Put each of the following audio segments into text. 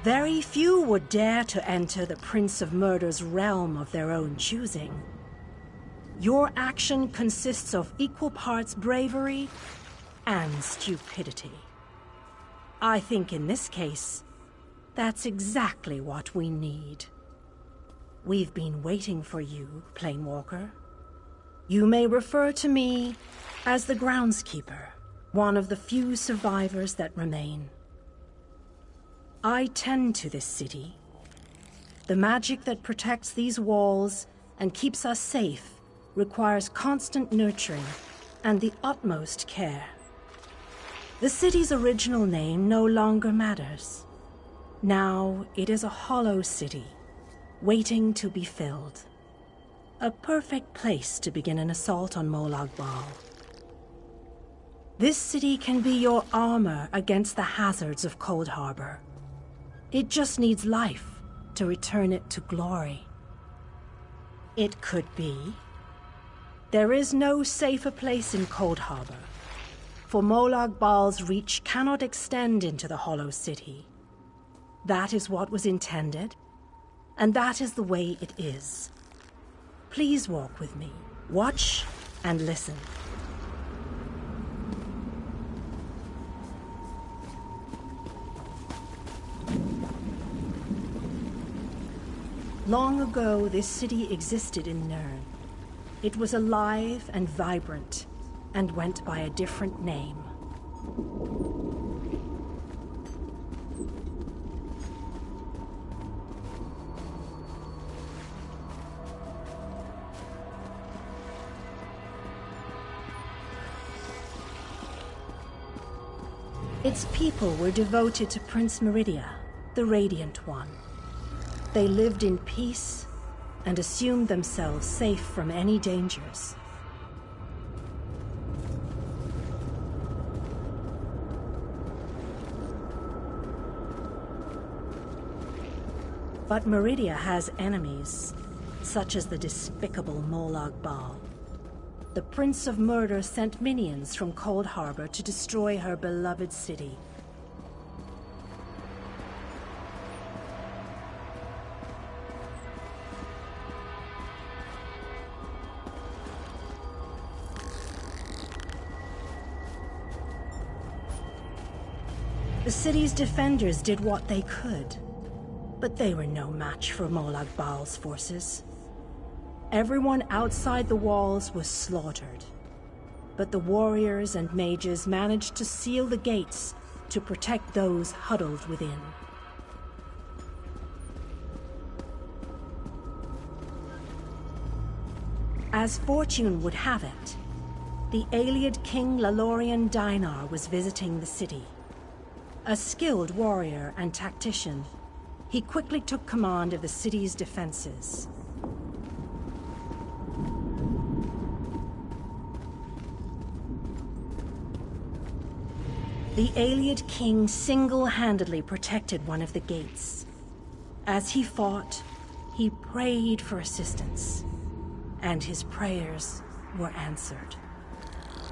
Very few would dare to enter the Prince of Murder's realm of their own choosing. Your action consists of equal parts bravery and stupidity. I think in this case, that's exactly what we need. We've been waiting for you, Planewalker. You may refer to me as the Groundskeeper, one of the few survivors that remain. I tend to this city. The magic that protects these walls and keeps us safe requires constant nurturing and the utmost care. The city's original name no longer matters. Now it is a hollow city, waiting to be filled. A perfect place to begin an assault on Molag Bal. This city can be your armor against the hazards of Coldharbour. It just needs life to return it to glory. It could be. There is no safer place in Coldharbour, for Molag Bal's reach cannot extend into the Hollow City. That is what was intended, and that is the way it is. Please walk with me. Watch and listen. Long ago, this city existed in Nirn. It was alive and vibrant, and went by a different name. Its people were devoted to Prince Meridia, the Radiant One. They lived in peace and assumed themselves safe from any dangers. But Meridia has enemies, such as the despicable Molag Bal. The Prince of Murder sent minions from Coldharbour to destroy her beloved city. The city's defenders did what they could, but they were no match for Molag Bal's forces. Everyone outside the walls was slaughtered, but the warriors and mages managed to seal the gates to protect those huddled within. As fortune would have it, the Ayleid King Lalorian Dainar was visiting the city. A skilled warrior and tactician, he quickly took command of the city's defenses. The Ayleid King single-handedly protected one of the gates. As he fought, he prayed for assistance, and his prayers were answered.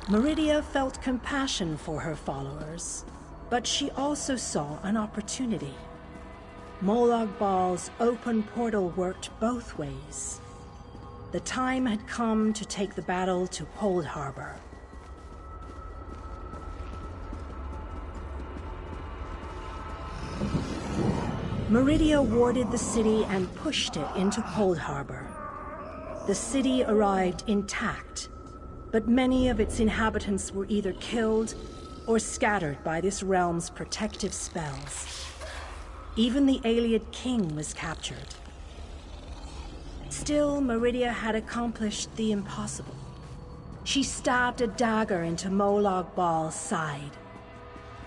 Meridia felt compassion for her followers, but she also saw an opportunity. Molag Bal's open portal worked both ways. The time had come to take the battle to Coldharbour. Meridia warded the city and pushed it into Coldharbour. The city arrived intact, but many of its inhabitants were either killed or scattered by this realm's protective spells. Even the Ayleid King was captured. Still, Meridia had accomplished the impossible. She stabbed a dagger into Molag Bal's side.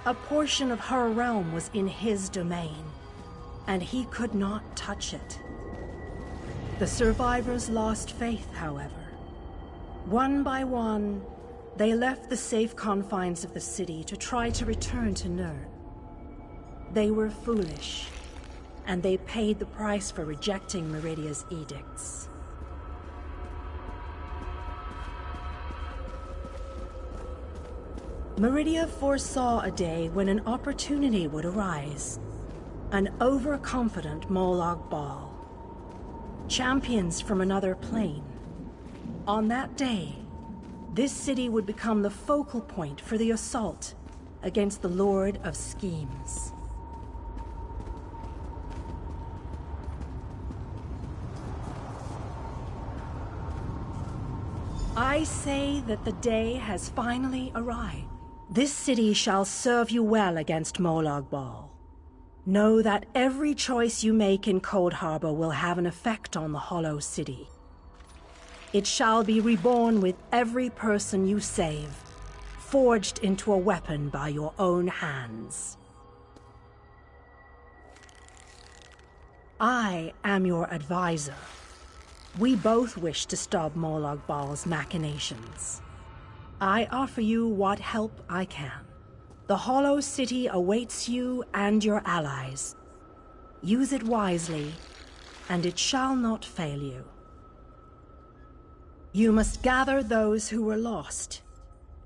A portion of her realm was in his domain, and he could not touch it. The survivors lost faith, however. One by one, they left the safe confines of the city to try to return to Nirn. They were foolish, and they paid the price for rejecting Meridia's edicts. Meridia foresaw a day when an opportunity would arise. An overconfident Molag Bal. Champions from another plane. On that day, this city would become the focal point for the assault against the Lord of Schemes. I say that the day has finally arrived. This city shall serve you well against Molag Bal. Know that every choice you make in Coldharbour will have an effect on the Hollow City. It shall be reborn with every person you save, forged into a weapon by your own hands. I am your advisor. We both wish to stop Molag Bal's machinations. I offer you what help I can. The Hollow City awaits you and your allies. Use it wisely, and it shall not fail you. You must gather those who were lost.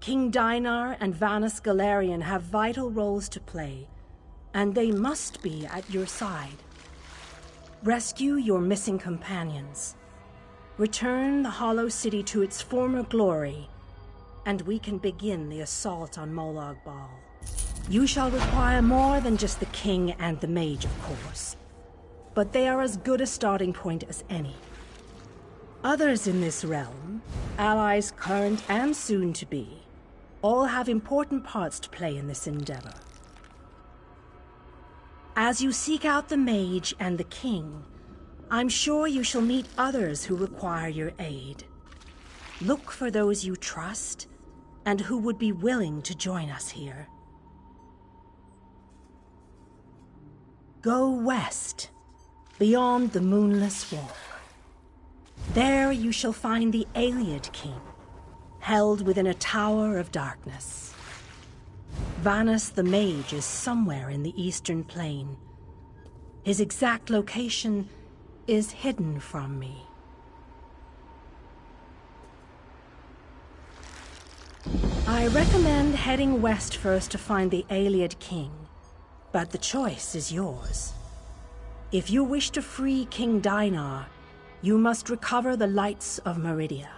King Dinar and Vanus Galarian have vital roles to play, and they must be at your side. Rescue your missing companions. Return the Hollow City to its former glory, and we can begin the assault on Molag Bal. You shall require more than just the king and the mage, of course, but they are as good a starting point as any. Others in this realm, allies current and soon to be, all have important parts to play in this endeavor. As you seek out the mage and the king, I'm sure you shall meet others who require your aid. Look for those you trust and who would be willing to join us here. Go west, beyond the Moonless Walk. There you shall find the Ayleid King, held within a tower of darkness. Vanus the Mage is somewhere in the Eastern Plain. His exact location is hidden from me. I recommend heading west first to find the Ayleid King, but the choice is yours. If you wish to free King Dinar, you must recover the lights of Meridia.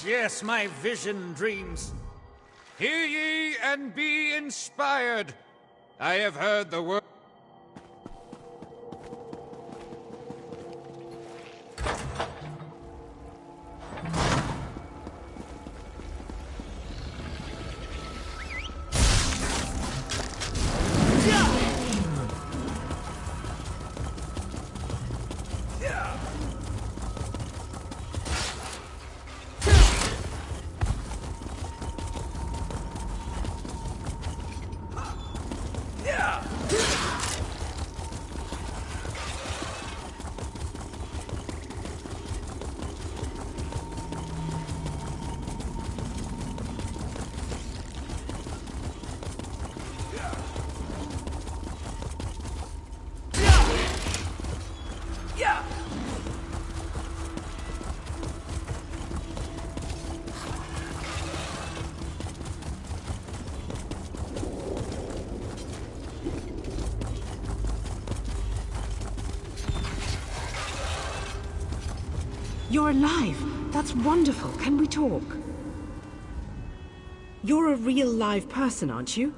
Yes, my vision dreams. Hear ye and be inspired. I have heard the word. You're alive. That's wonderful. Can we talk? You're a real live person, aren't you?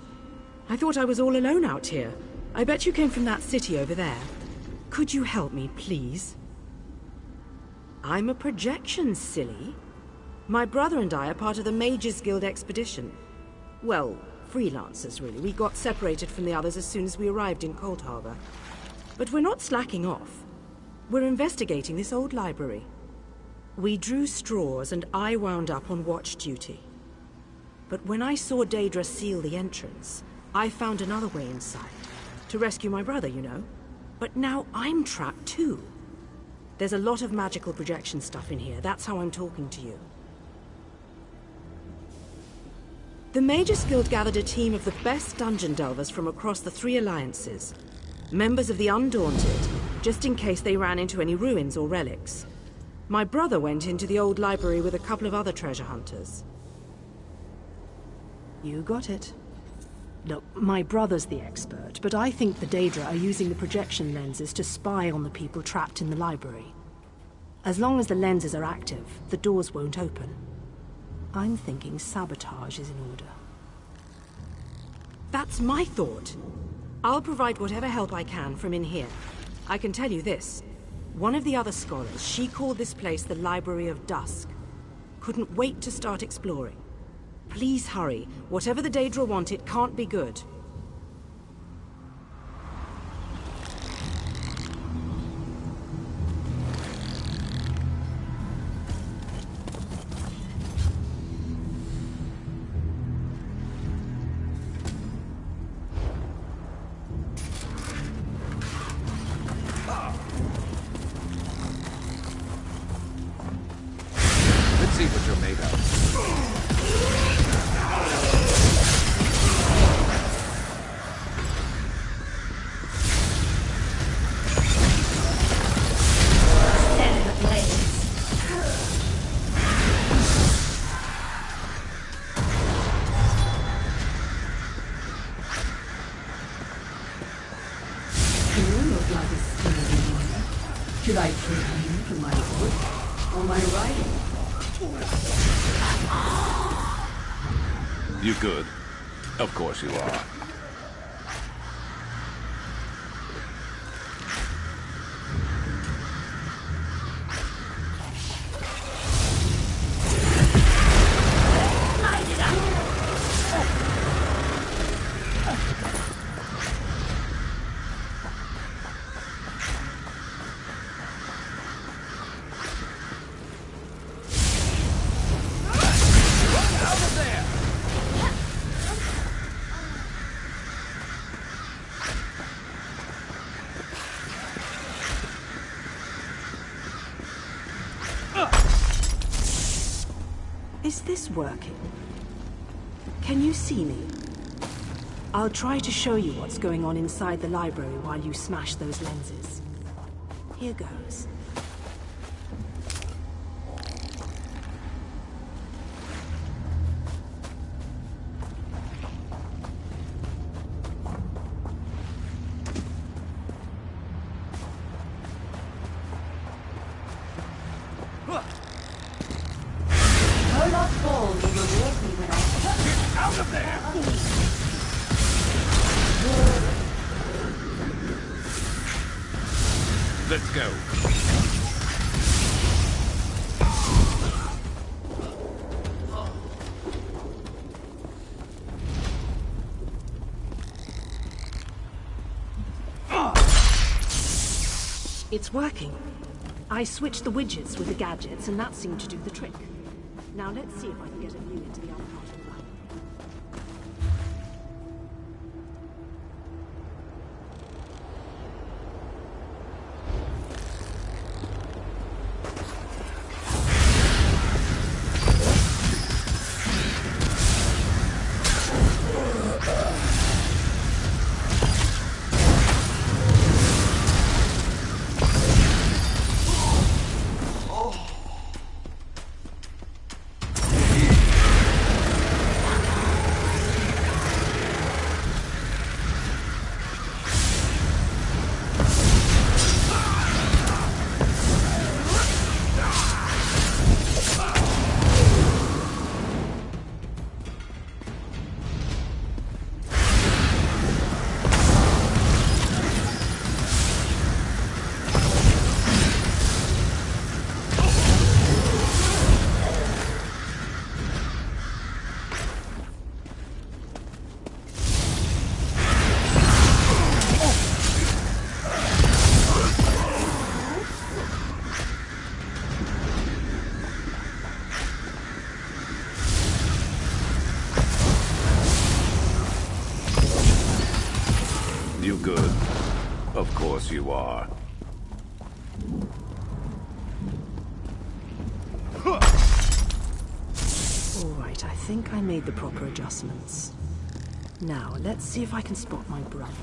I thought I was all alone out here. I bet you came from that city over there. Could you help me, please? I'm a projection, silly. My brother and I are part of the Mages Guild expedition. Well, freelancers, really. We got separated from the others as soon as we arrived in Coldharbour. But we're not slacking off. We're investigating this old library. We drew straws and I wound up on watch duty. But when I saw Daedra seal the entrance, I found another way inside. To rescue my brother, you know. But now I'm trapped too. There's a lot of magical projection stuff in here. That's how I'm talking to you. The Mages Guild gathered a team of the best dungeon delvers from across the 3 alliances. Members of the Undaunted, just in case they ran into any ruins or relics. My brother went into the old library with a couple of other treasure hunters. You got it. Look, my brother's the expert, but I think the Daedra are using the projection lenses to spy on the people trapped in the library. As long as the lenses are active, the doors won't open. I'm thinking sabotage is in order. That's my thought. I'll provide whatever help I can from in here. I can tell you this. One of the other scholars, she called this place the Library of Dusk. Couldn't wait to start exploring. Please hurry. Whatever the Daedra want, it can't be good. See what you're made of. You look like a sturdy one. Should I take you to my foot or my riding? You good? Of course you are. Is this working? Can you see me? I'll try to show you what's going on inside the library while you smash those lenses. Here goes. soft balls will reward me when I... Get out of there! Let's go. It's working. I switched the widgets with the gadgets, and that seemed to do the trick. Now let's see if I can get a view into the other part of the lab. You good? Of course you are. All right, I think I made the proper adjustments. Now, let's see if I can spot my brother.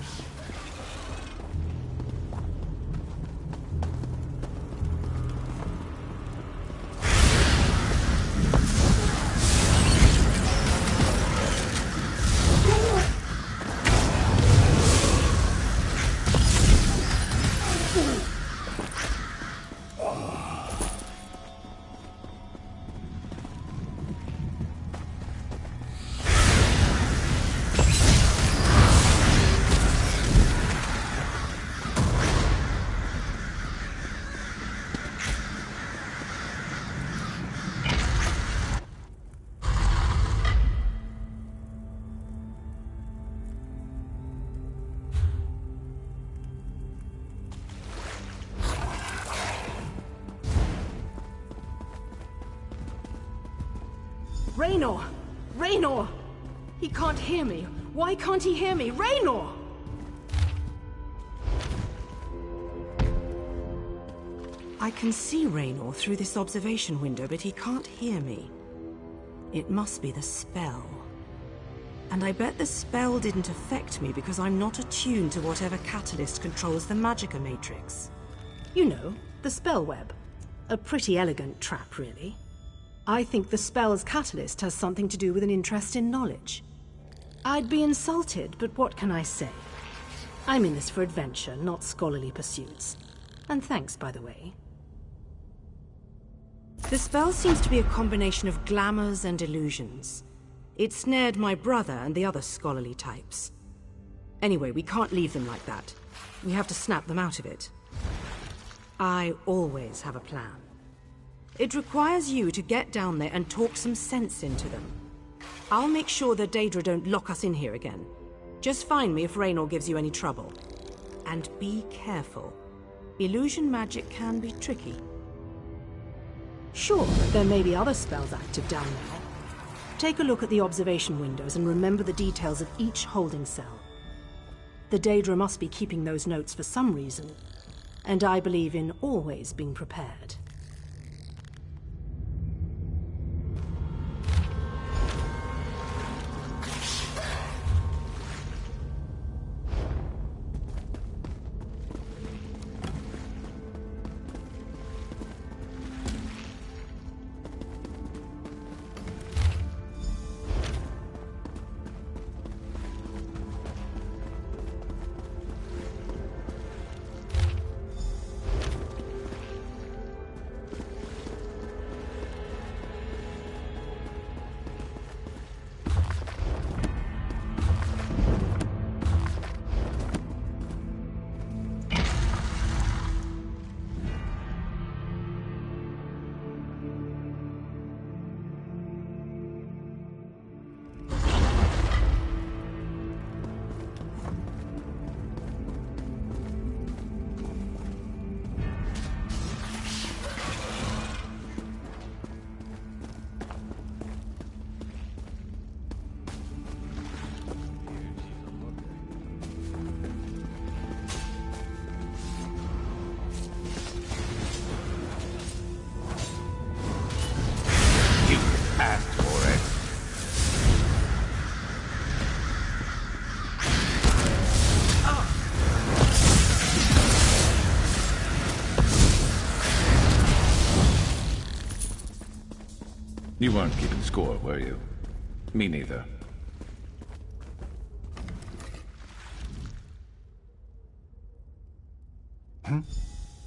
Raynor! Raynor! He can't hear me. Why can't he hear me? Raynor! I can see Raynor through this observation window, but he can't hear me. It must be the spell. And I bet the spell didn't affect me because I'm not attuned to whatever catalyst controls the Magicka matrix. You know, the spell web. A pretty elegant trap, really. I think the spell's catalyst has something to do with an interest in knowledge. I'd be insulted, but what can I say? I'm in this for adventure, not scholarly pursuits. And thanks, by the way. The spell seems to be a combination of glamours and illusions. It snared my brother and the other scholarly types. Anyway, we can't leave them like that. We have to snap them out of it. I always have a plan. It requires you to get down there and talk some sense into them. I'll make sure the Daedra don't lock us in here again. Just find me if Raynor gives you any trouble. And be careful. Illusion magic can be tricky. Sure, there may be other spells active down there. Take a look at the observation windows and remember the details of each holding cell. The Daedra must be keeping those notes for some reason, and I believe in always being prepared. You weren't keeping score, were you? Me neither.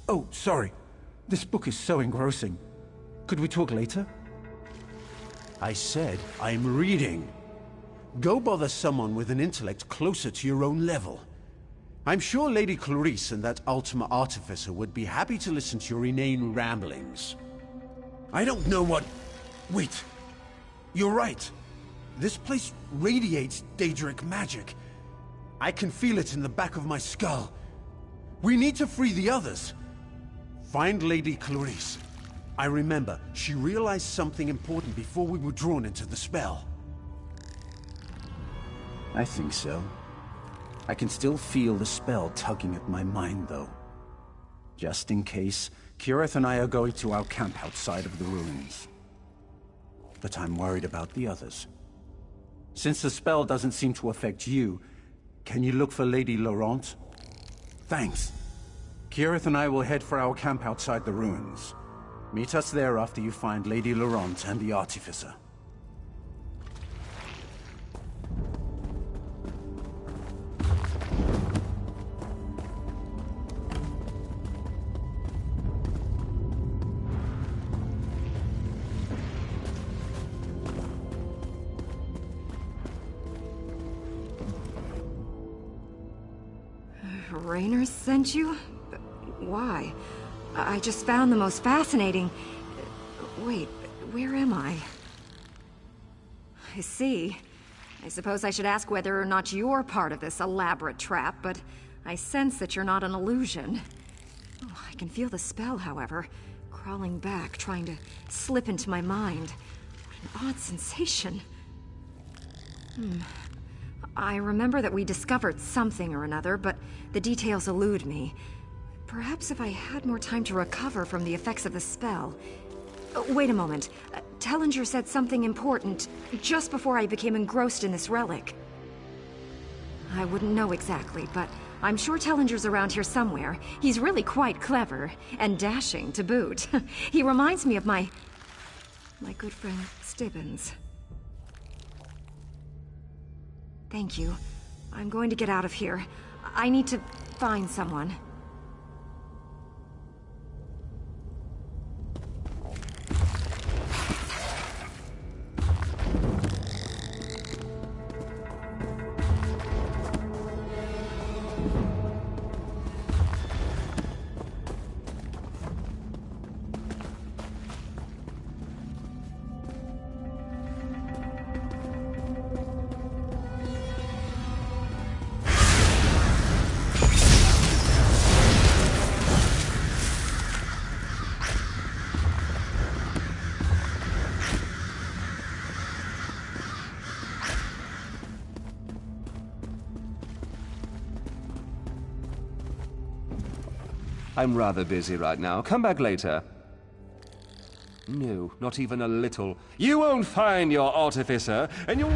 Oh, sorry. This book is so engrossing. Could we talk later? I said I'm reading. Go bother someone with an intellect closer to your own level. I'm sure Lady Clarice and that Ultima Artificer would be happy to listen to your inane ramblings. I don't know what... Wait. You're right. This place radiates Daedric magic. I can feel it in the back of my skull. We need to free the others. Find Lady Clarice. I remember, she realized something important before we were drawn into the spell. I think so. I can still feel the spell tugging at my mind, though. Just in case, Kirith and I are going to our camp outside of the ruins. But I'm worried about the others. Since the spell doesn't seem to affect you, can you look for Lady Laurent? Thanks. Kirith and I will head for our camp outside the ruins. Meet us there after you find Lady Laurent and the Artificer. Raynor sent you? Why? I just found the most fascinating... Wait, where am I? I see. I suppose I should ask whether or not you're part of this elaborate trap, but I sense that you're not an illusion. Oh, I can feel the spell, however, crawling back, trying to slip into my mind. What an odd sensation. I remember that we discovered something or another, but the details elude me. Perhaps if I had more time to recover from the effects of the spell... Wait a moment. Tellinger said something important just before I became engrossed in this relic. I wouldn't know exactly, but I'm sure Tellinger's around here somewhere. He's really quite clever, and dashing to boot. He reminds me of my good friend Stibbins. Thank you. I'm going to get out of here. I need to find someone. I'm rather busy right now. Come back later. No, not even a little. You won't find your artificer, and you'll...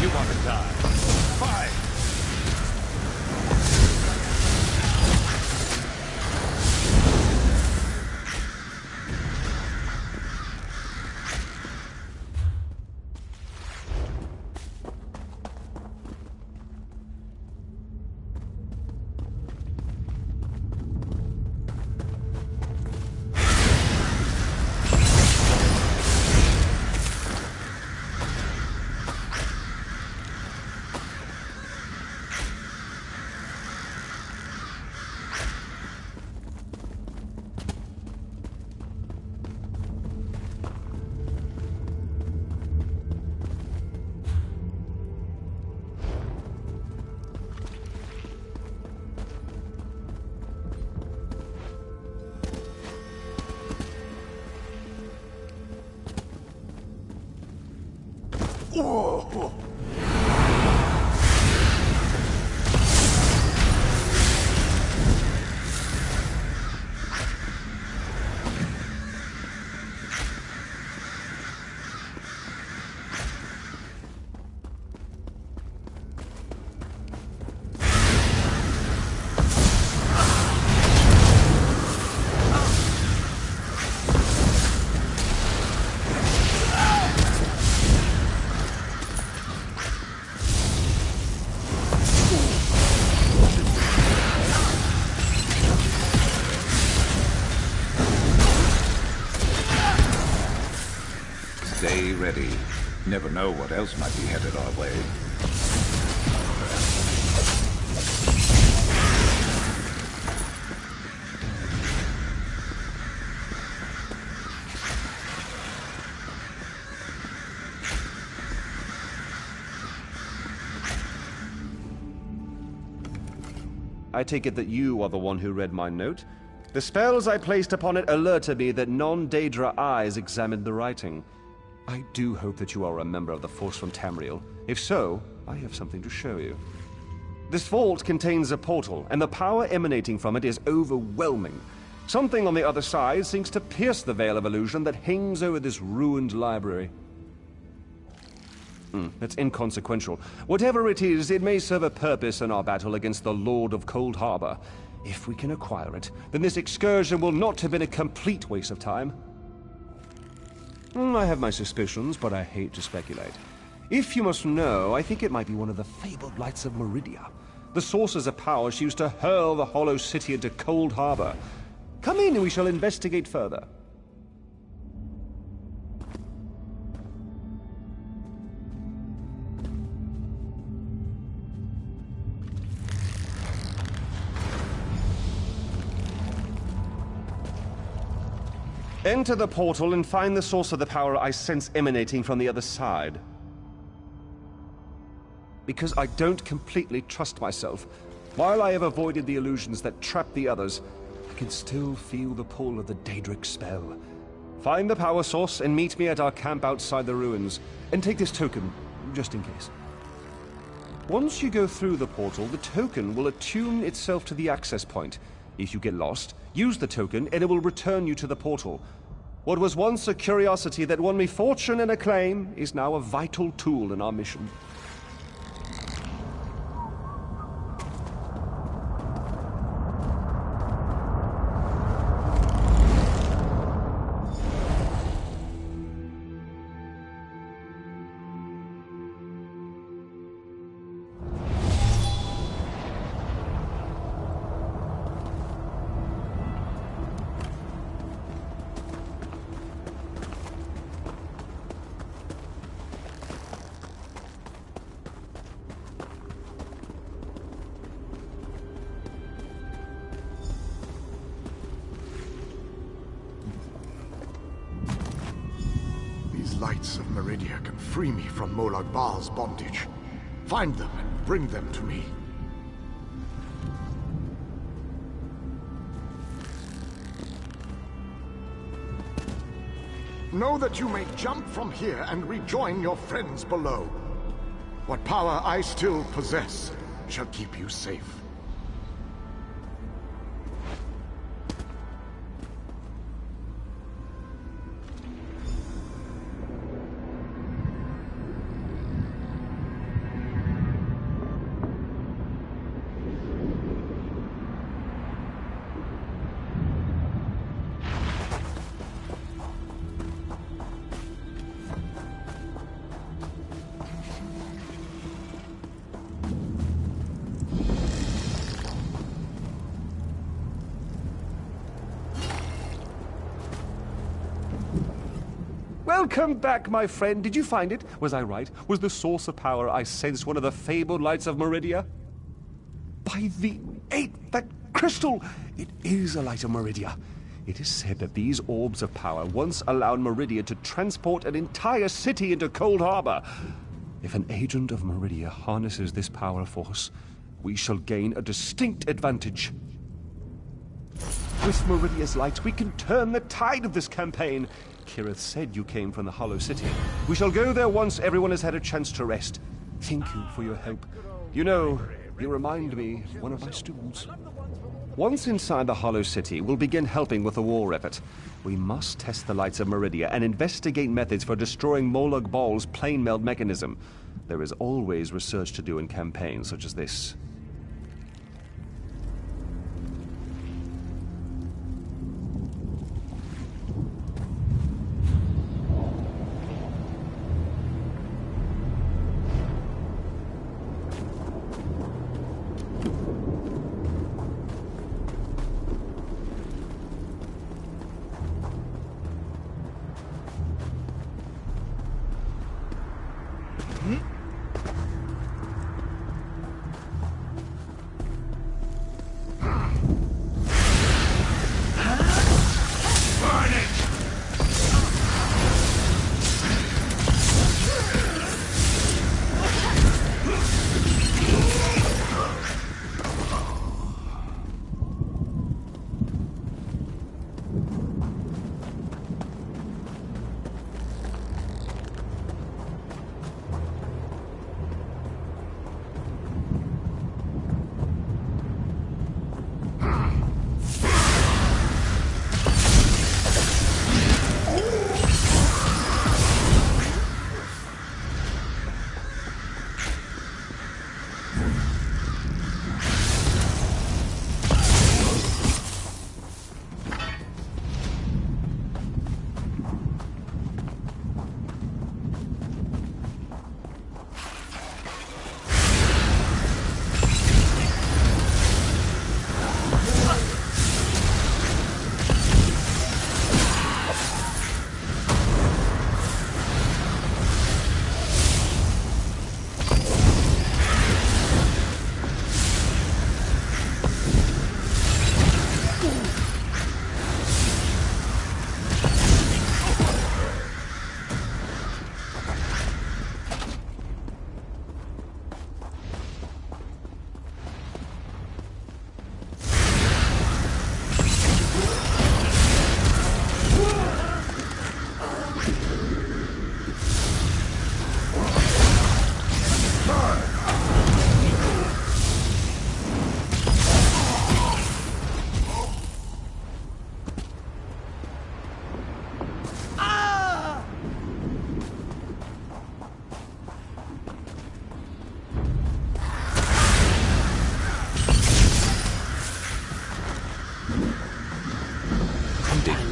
You want to die? Fine! Stay ready. Never know what else might be headed our way. I take it that you are the one who read my note? The spells I placed upon it alerted me that non-Daedra eyes examined the writing. I do hope that you are a member of the force from Tamriel. If so, I have something to show you. This vault contains a portal, and the power emanating from it is overwhelming. Something on the other side seems to pierce the veil of illusion that hangs over this ruined library. That's inconsequential. Whatever it is, it may serve a purpose in our battle against the Lord of Coldharbour. If we can acquire it, then this excursion will not have been a complete waste of time. I have my suspicions, but I hate to speculate. If you must know, I think it might be one of the fabled lights of Meridia, the sources of power she used to hurl the Hollow City into Coldharbour. Come in and we shall investigate further. Enter the portal and find the source of the power I sense emanating from the other side. Because I don't completely trust myself, while I have avoided the illusions that trap the others, I can still feel the pull of the Daedric spell. Find the power source and meet me at our camp outside the ruins, and take this token, just in case. Once you go through the portal, the token will attune itself to the access point. If you get lost, use the token and it will return you to the portal. What was once a curiosity that won me fortune and acclaim is now a vital tool in our mission. Lights of Meridia can free me from Molag Bal's bondage. Find them and bring them to me. Know that you may jump from here and rejoin your friends below. What power I still possess shall keep you safe. Welcome back, my friend. Did you find it? Was I right? Was the source of power I sensed one of the fabled lights of Meridia? By the eight, that crystal! It is a light of Meridia. It is said that these orbs of power once allowed Meridia to transport an entire city into Coldharbour. If an agent of Meridia harnesses this power force, we shall gain a distinct advantage. With Meridia's light, we can turn the tide of this campaign. Kirith said you came from the Hollow City. We shall go there once everyone has had a chance to rest. Thank you for your help. You know, you remind me of one of my students. Once inside the Hollow City, we'll begin helping with the war effort. We must test the lights of Meridia and investigate methods for destroying Molag Bal's plane meld mechanism. There is always research to do in campaigns such as this.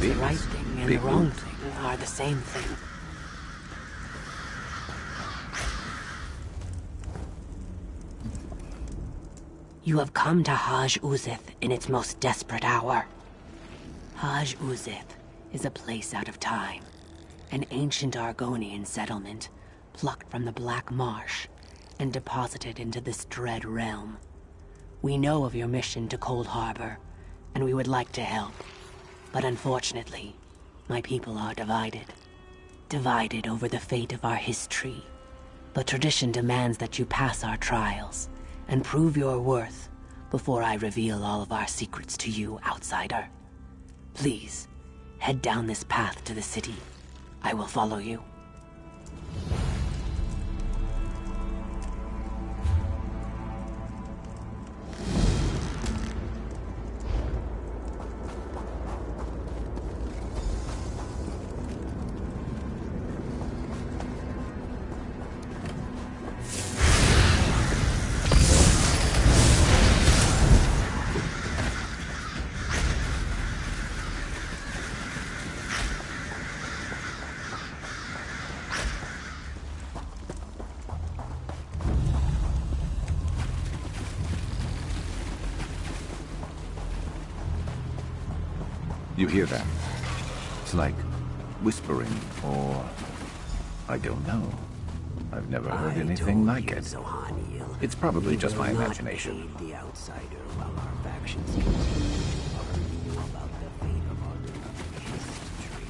The right thing and the wrong thing are the same thing. You have come to Haj Uzith in its most desperate hour. Haj Uzith is a place out of time, an ancient Argonian settlement plucked from the Black Marsh and deposited into this dread realm. We know of your mission to Coldharbour, and we would like to help. But unfortunately, my people are divided. Divided over the fate of our history. But tradition demands that you pass our trials and prove your worth before I reveal all of our secrets to you, outsider. Please, head down this path to the city. I will follow you. You hear that? It's like whispering, or I don't know. I've never heard anything like it. It's probably just my imagination. The outsider while our factions continue to argue about the fate of our history.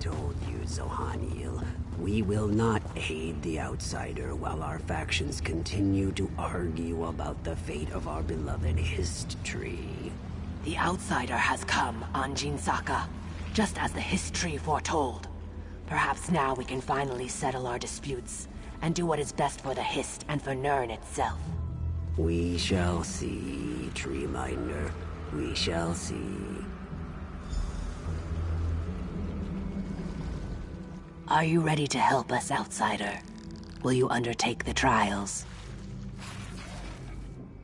told you, Zohaniel. We will not aid the outsider while our factions continue to argue about the fate of our beloved Hist tree. The outsider has come, Anjin Saka, just as the Hist tree foretold. Perhaps now we can finally settle our disputes and do what is best for the Hist and for Nirn itself. We shall see, Treeminder. We shall see. Are you ready to help us, outsider? Will you undertake the trials?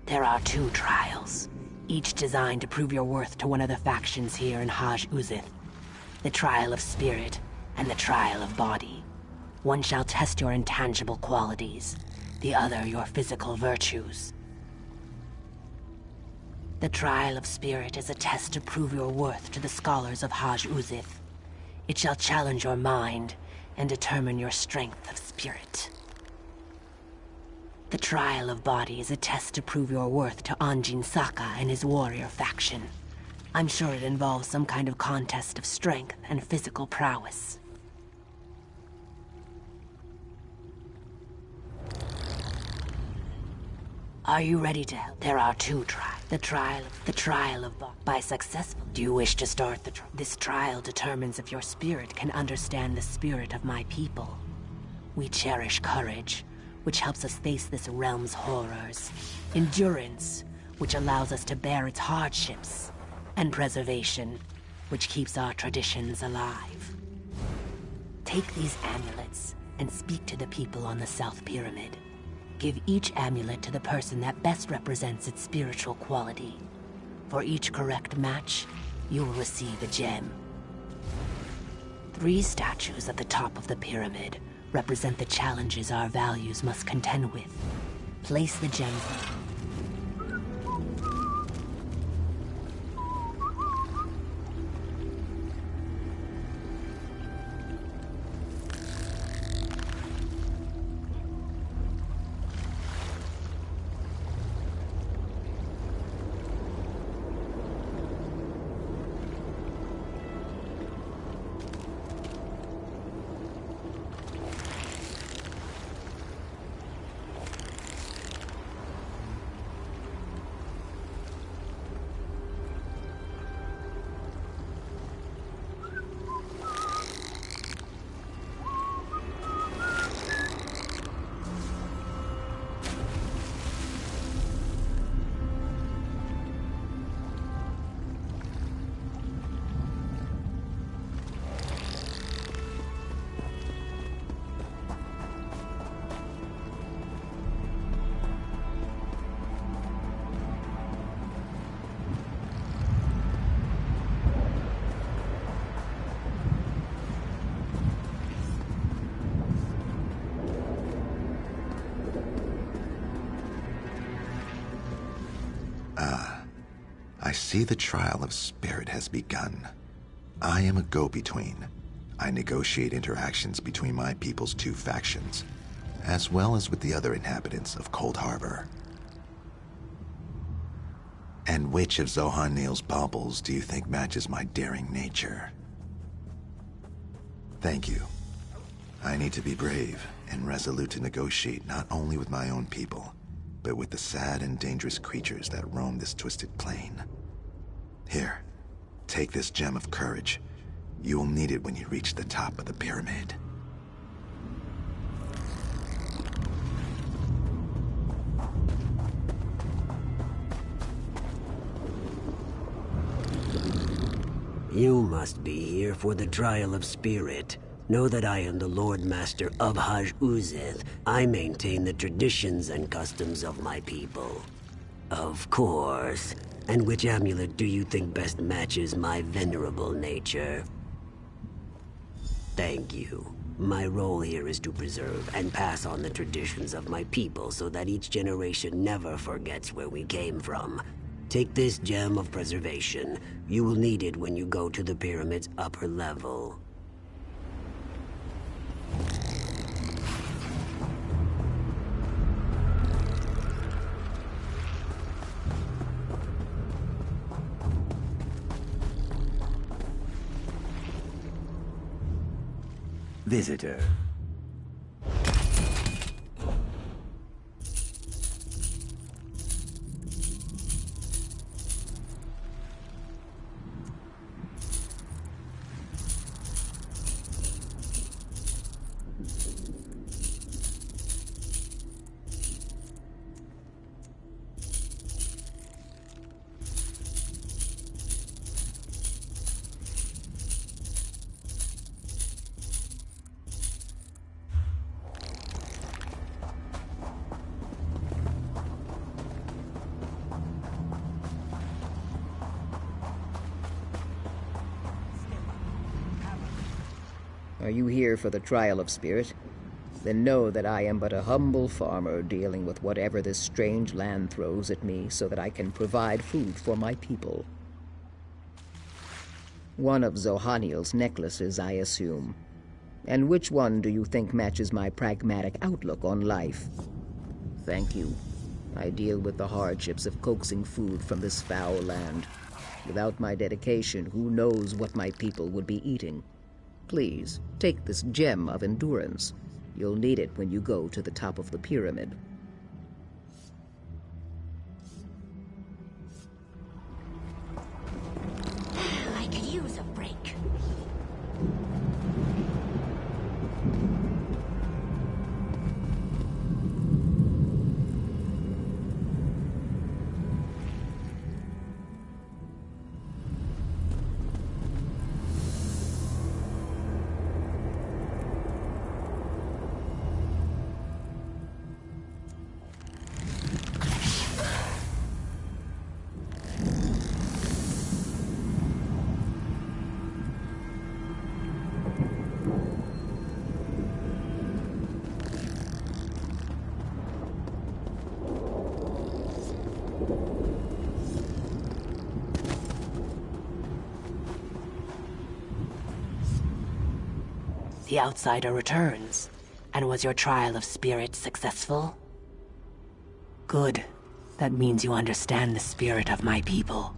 There are 2 trials, each designed to prove your worth to one of the factions here in Haj Uzith. The trial of spirit and the trial of body. One shall test your intangible qualities, the other your physical virtues. The trial of spirit is a test to prove your worth to the scholars of Haj Uzith. It shall challenge your mind and determine your strength of spirit. The trial of body is a test to prove your worth to Anjin Saka and his warrior faction. I'm sure it involves some kind of contest of strength and physical prowess. Are you ready to help? There are 2 trials. The trial of by successful. Do you wish to start the This trial determines if your spirit can understand the spirit of my people. We cherish courage, which helps us face this realm's horrors. Endurance, which allows us to bear its hardships. And preservation, which keeps our traditions alive. Take these amulets and speak to the people on the South Pyramid. Give each amulet to the person that best represents its spiritual quality. For each correct match, you will receive a gem. 3 statues at the top of the pyramid represent the challenges our values must contend with. Place the gems. I see the trial of spirit has begun. I am a go-between. I negotiate interactions between my people's 2 factions, as well as with the other inhabitants of Coldharbour. And which of Zohaniel's baubles do you think matches my daring nature? Thank you. I need to be brave and resolute to negotiate not only with my own people, but with the sad and dangerous creatures that roam this twisted plane. Here, take this gem of courage. You will need it when you reach the top of the pyramid. You must be here for the trial of spirit. Know that I am the Lord Master of Haj Uzith. I maintain the traditions and customs of my people. Of course. And which amulet do you think best matches my venerable nature? Thank you. My role here is to preserve and pass on the traditions of my people so that each generation never forgets where we came from. Take this gem of preservation. You will need it when you go to the pyramid's upper level. visitor. Are you here for the trial of spirit? Then know that I am but a humble farmer dealing with whatever this strange land throws at me so that I can provide food for my people. One of Zohaniel's necklaces, I assume. And which one do you think matches my pragmatic outlook on life? Thank you. I deal with the hardships of coaxing food from this foul land. Without my dedication, who knows what my people would be eating? Please, take this gem of endurance. You'll need it when you go to the top of the pyramid. I could use a break. The outsider returns. And was your trial of spirit successful? Good. That means you understand the spirit of my people.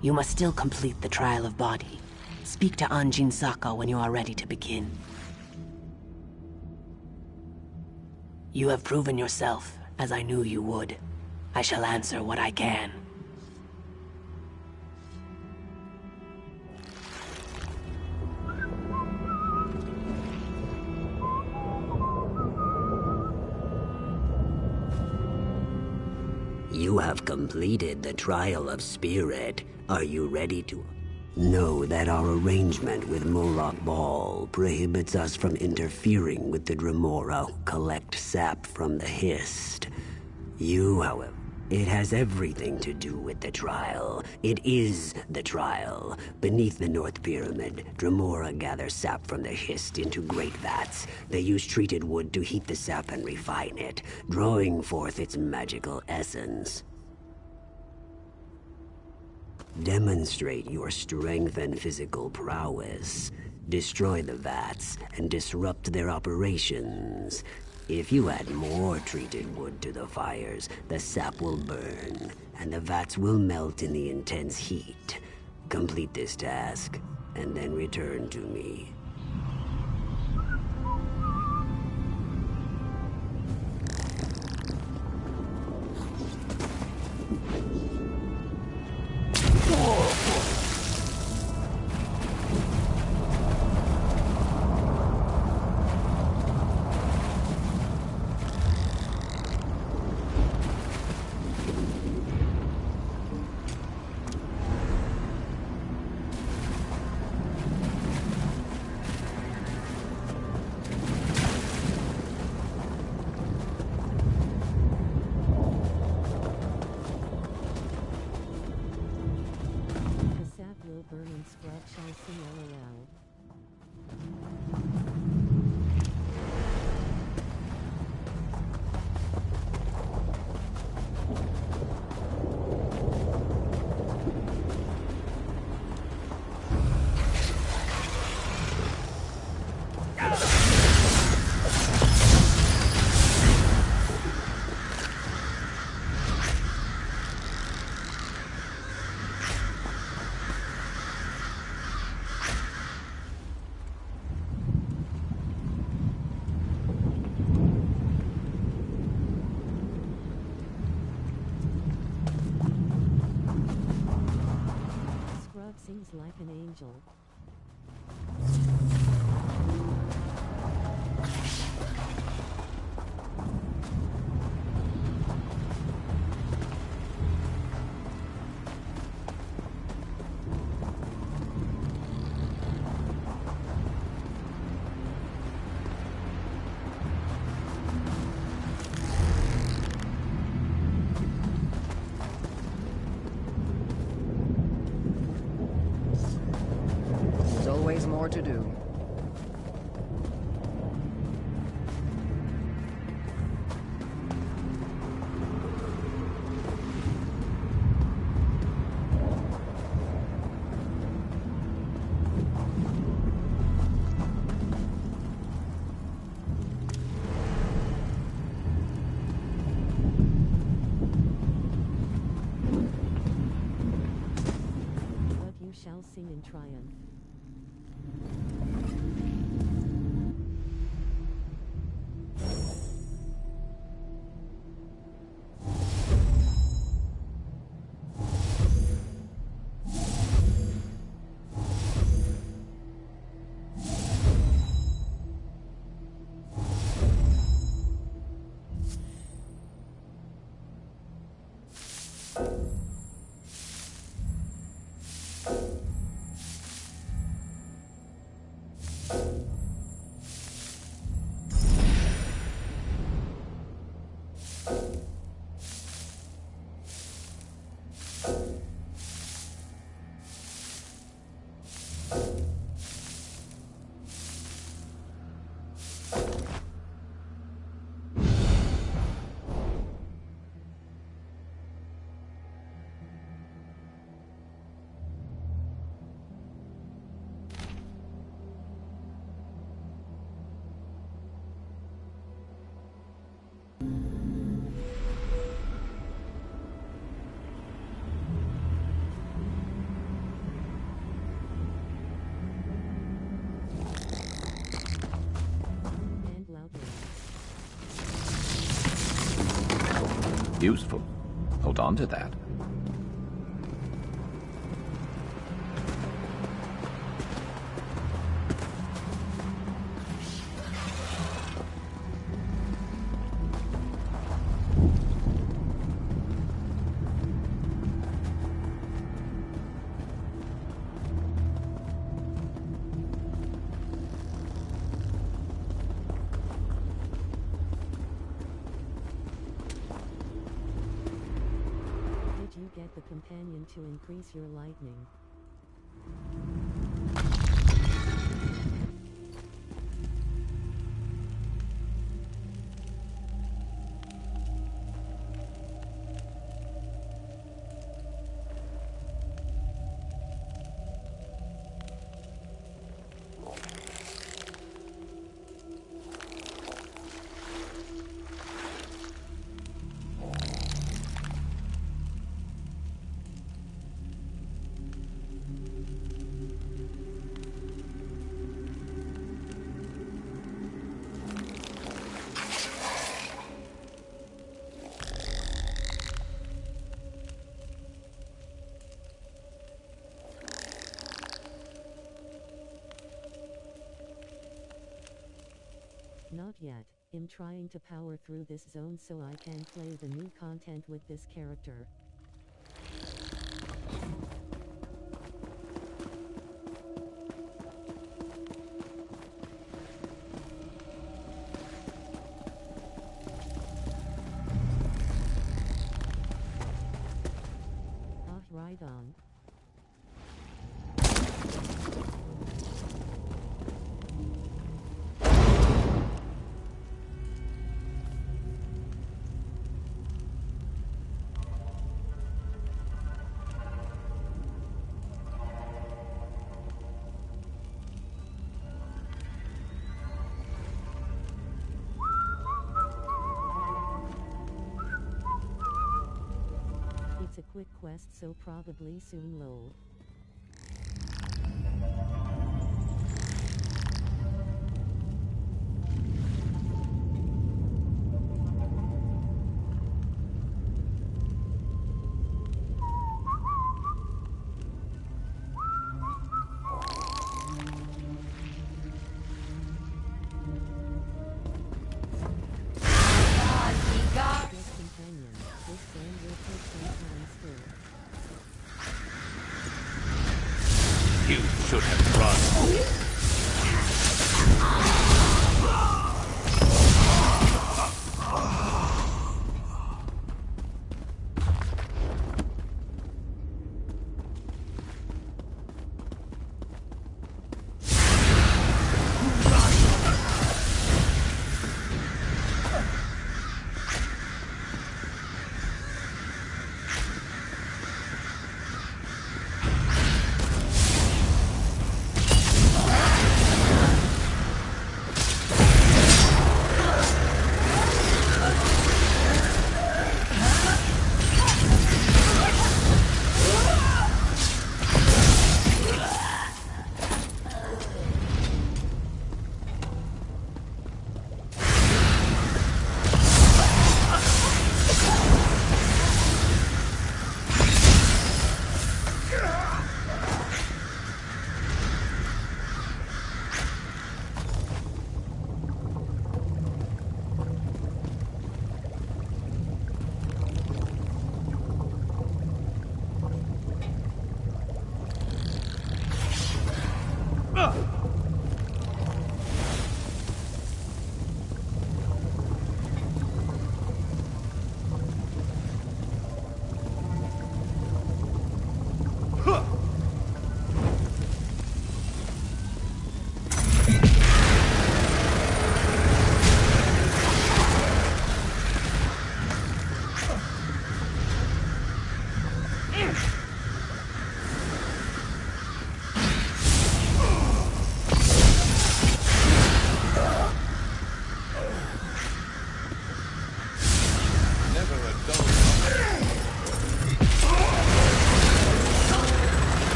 You must still complete the trial of body. Speak to Anjin Saka when you are ready to begin. You have proven yourself, as I knew you would. I shall answer what I can. You have completed the trial of spirit. Are you ready to... Know that our arrangement with Murok Ball prohibits us from interfering with the Dremora who collect sap from the Hist. You, however, it has everything to do with the trial. It is the trial. Beneath the North Pyramid, Dremora gather sap from the Hist into great vats. They use treated wood to heat the sap and refine it, drawing forth its magical essence. Demonstrate your strength and physical prowess. Destroy the vats and disrupt their operations. If you add more treated wood to the fires, the sap will burn, and the vats will melt in the intense heat. Complete this task, and then return to me. seems like an angel. There's always more to do. But you shall sing in triumph. And loudly. Useful. Hold on to that. Did you get the companion to increase your lightning? Not yet. I'm trying to power through this zone so I can play the new content with this character. Right on. It's a quick quest, so probably soon lol.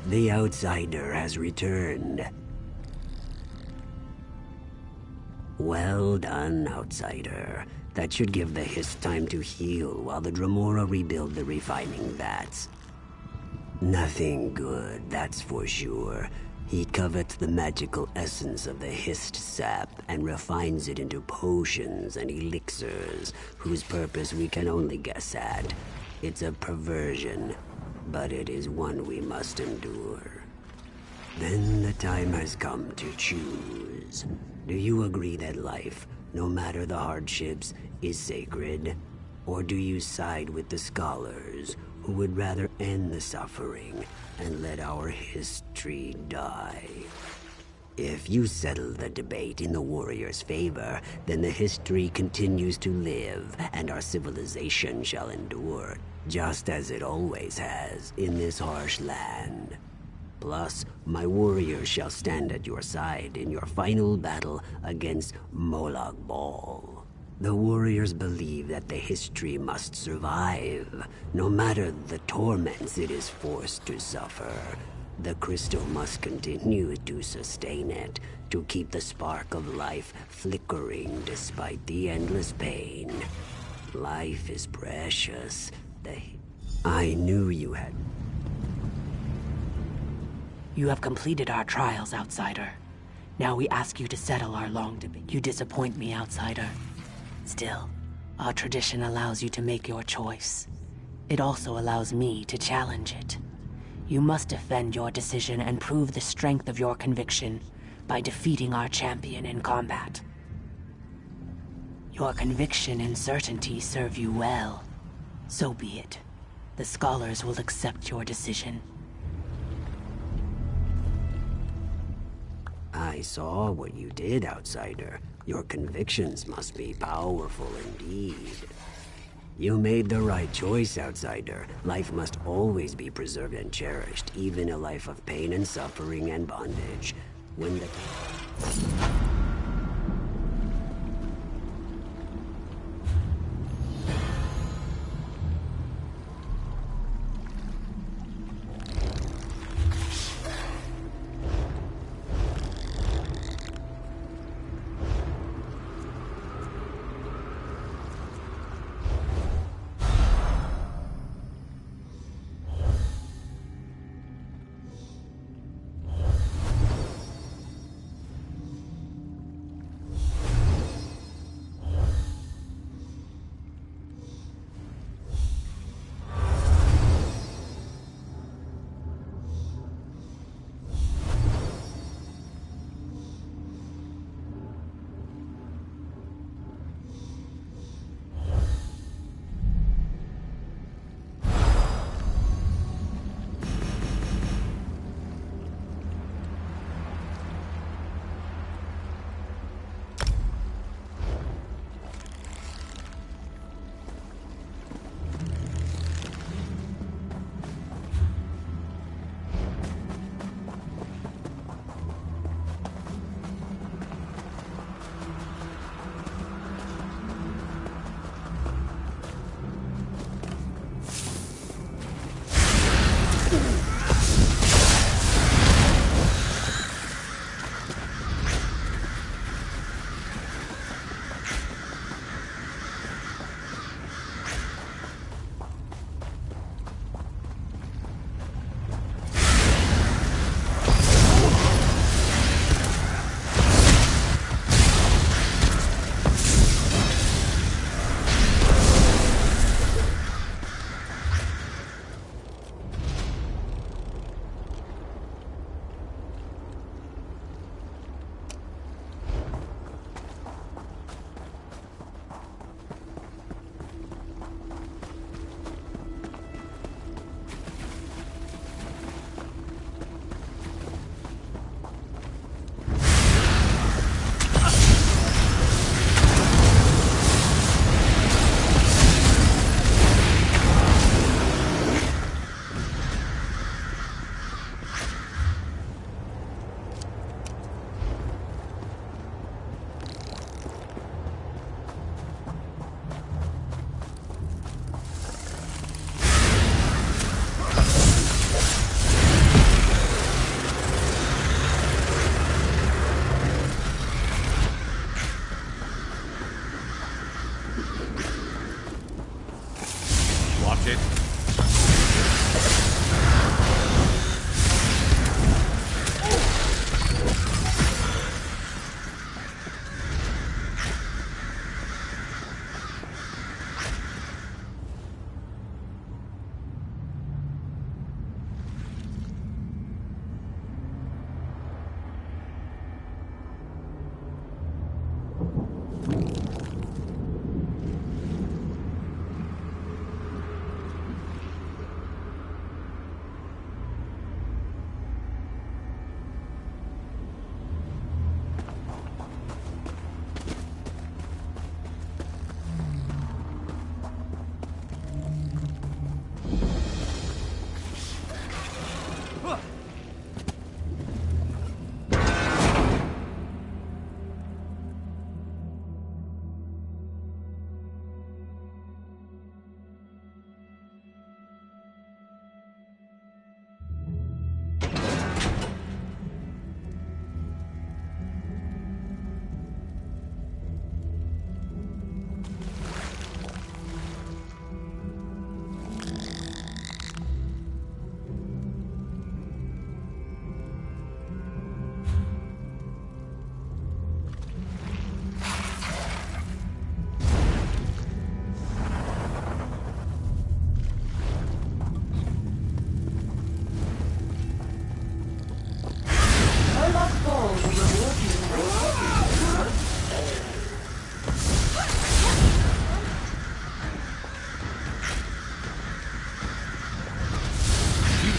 The outsider has returned. Well done, outsider. That should give the Hist time to heal while the Dremora rebuild the refining vats. Nothing good, that's for sure. He covets the magical essence of the Hist sap and refines it into potions and elixirs, whose purpose we can only guess at. It's a perversion, but it is one we must endure. Then the time has come to choose. Do you agree that life, no matter the hardships, is sacred? Or do you side with the scholars, who would rather end the suffering and let our history die? If you settle the debate in the warrior's favor, then the history continues to live, and our civilization shall endure, just as it always has in this harsh land. Plus, my warriors shall stand at your side in your final battle against Molag Bal. The warriors believe that the history must survive, no matter the torments it is forced to suffer. The crystal must continue to sustain it, to keep the spark of life flickering despite the endless pain. Life is precious. I knew you had... You have completed our trials, outsider. Now we ask you to settle our long debate. You disappoint me, outsider. Still, our tradition allows you to make your choice. It also allows me to challenge it. You must defend your decision and prove the strength of your conviction by defeating our champion in combat. Your conviction and certainty serve you well. So be it. The scholars will accept your decision. I saw what you did, outsider. Your convictions must be powerful indeed. You made the right choice, outsider. Life must always be preserved and cherished, even a life of pain and suffering and bondage. When the...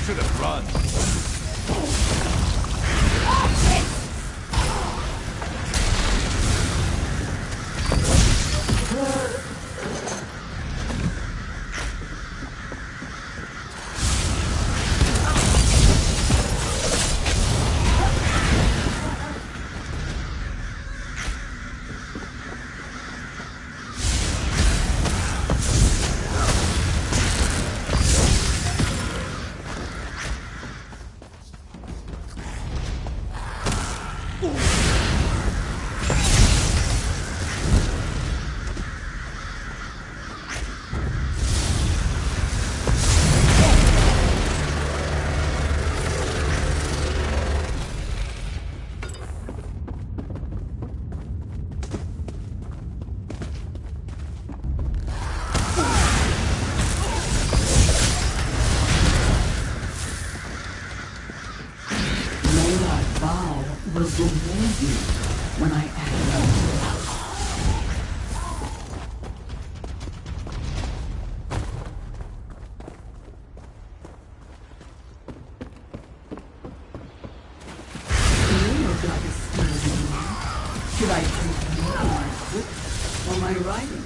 should have run. Will reward you when I act. Should I take you on my foot or my riding?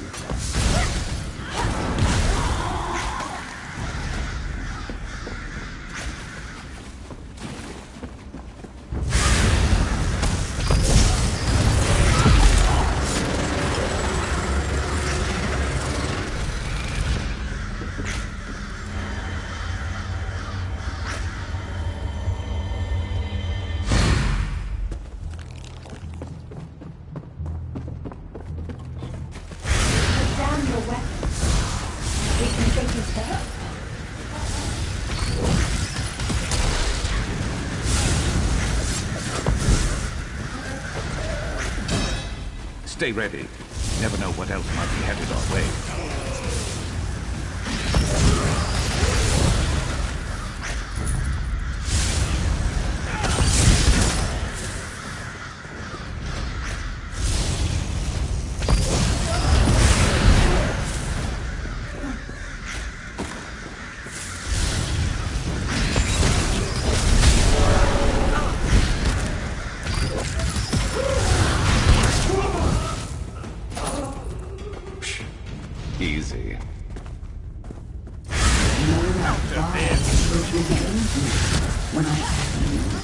Stay ready. You never know what else might be headed our way. Easy. When I ask you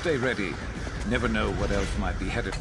Stay ready. Never know what else might be headed.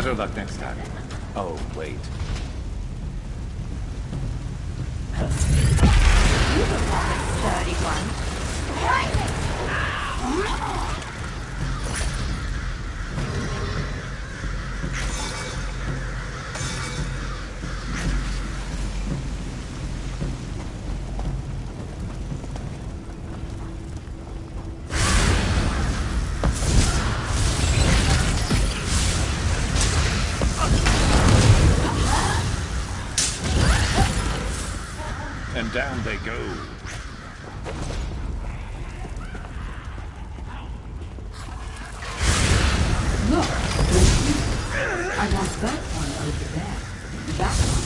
Better luck next time. Oh, wait. You look like a sturdy one. And down they go. Look, I want that one over there. That one.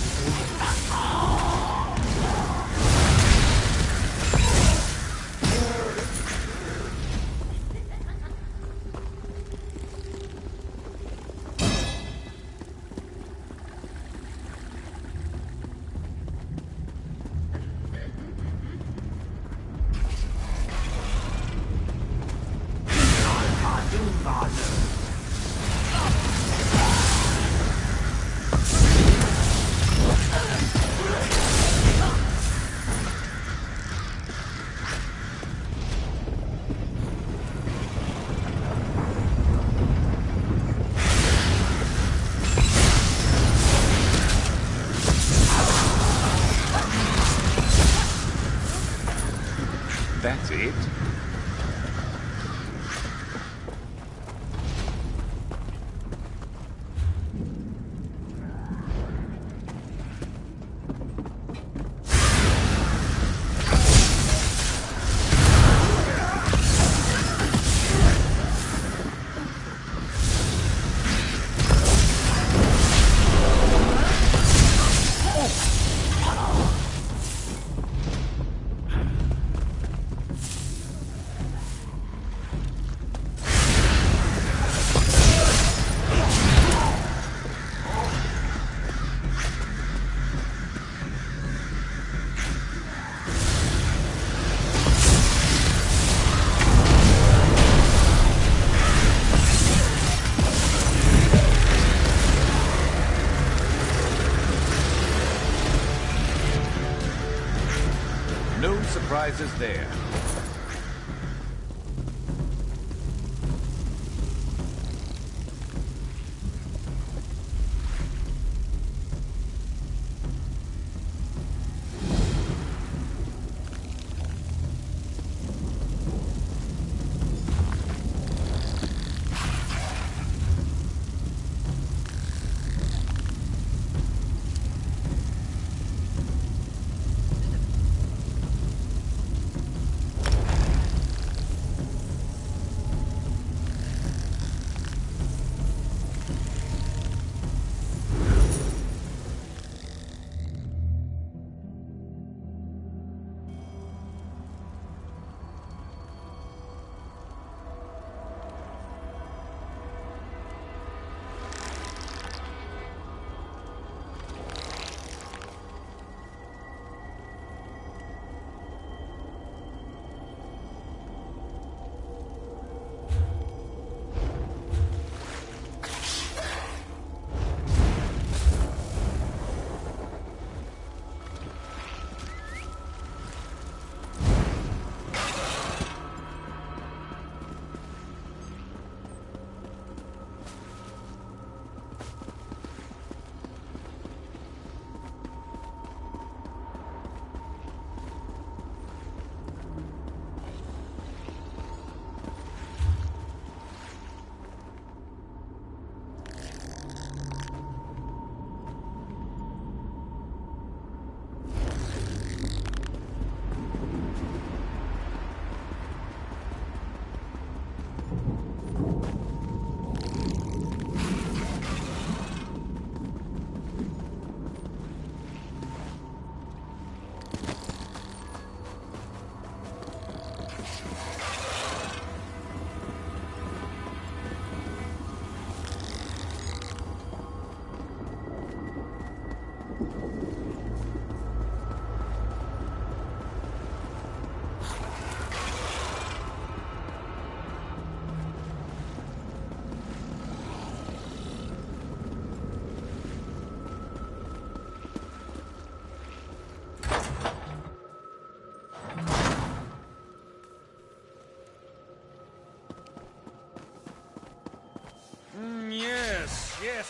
That's it? No surprises there.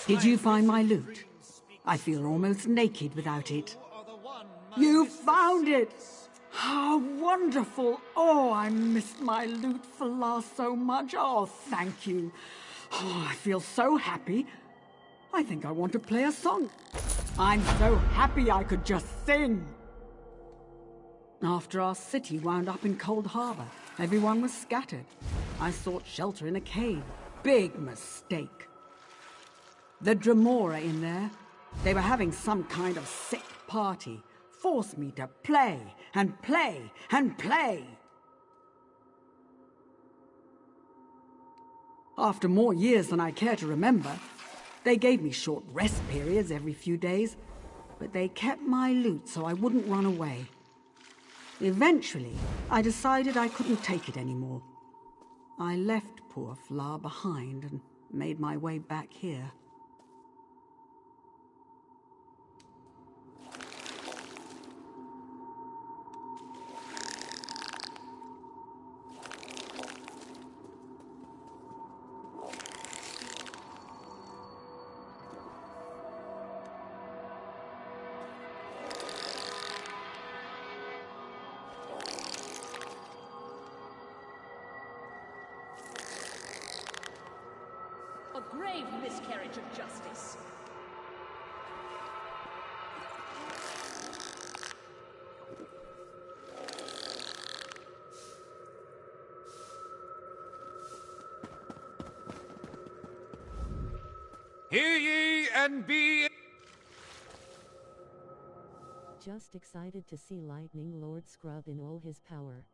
Did you find my loot? I feel almost naked without it. You found it! How wonderful! Oh, I missed my loot Fla so much. Oh, thank you. Oh, I feel so happy. I think I want to play a song. I'm so happy I could just sing. After our city wound up in Coldharbour, everyone was scattered. I sought shelter in a cave. Big mistake. The Dremora in there, they were having some kind of sick party. Forced me to play and play and play. After more years than I care to remember, they gave me short rest periods every few days, but they kept my loot so I wouldn't run away. Eventually, I decided I couldn't take it anymore. I left poor Fla behind and made my way back here. A grave miscarriage of justice. Hear ye and be... Just excited to see Lightning Lord Scrub in all his power.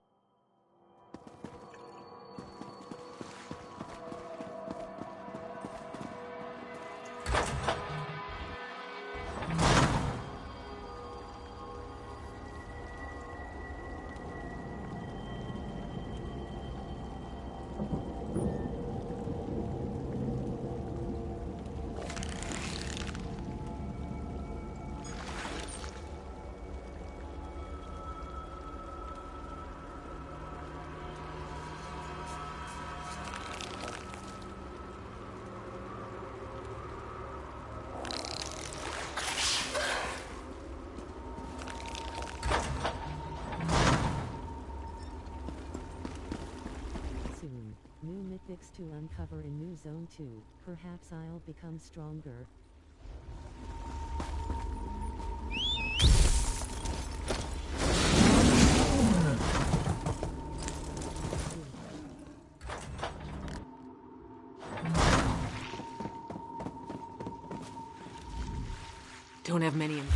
New mythics to uncover in New Zone 2. Perhaps I'll become stronger. Don't have many in them.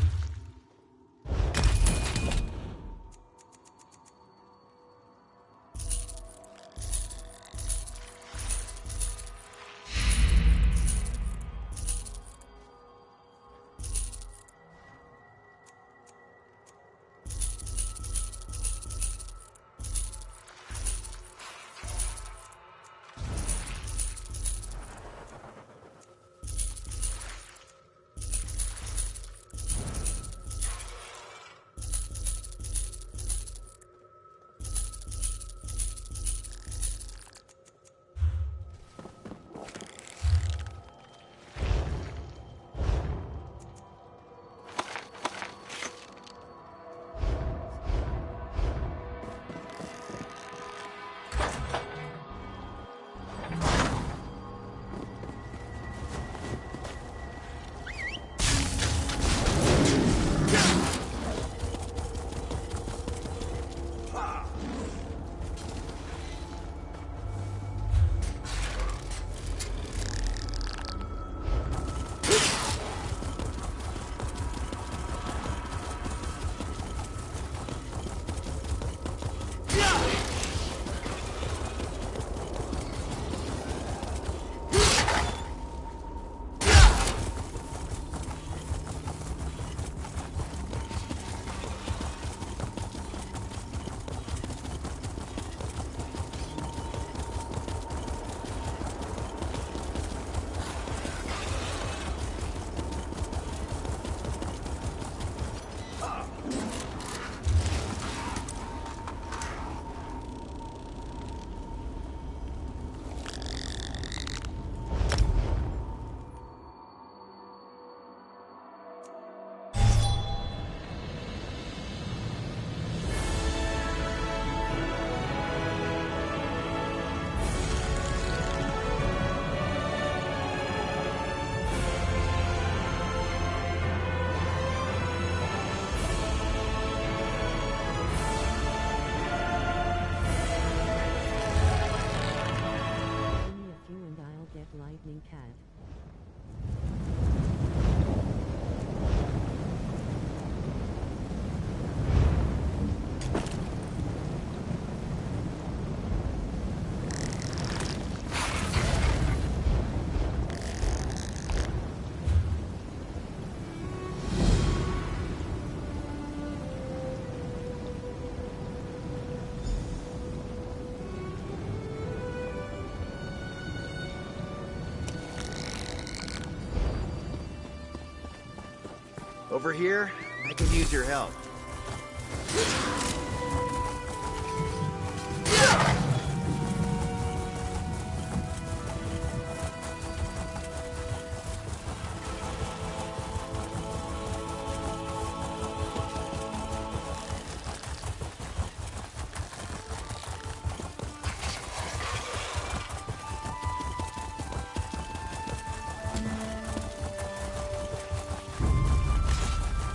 Over here, I could use your help.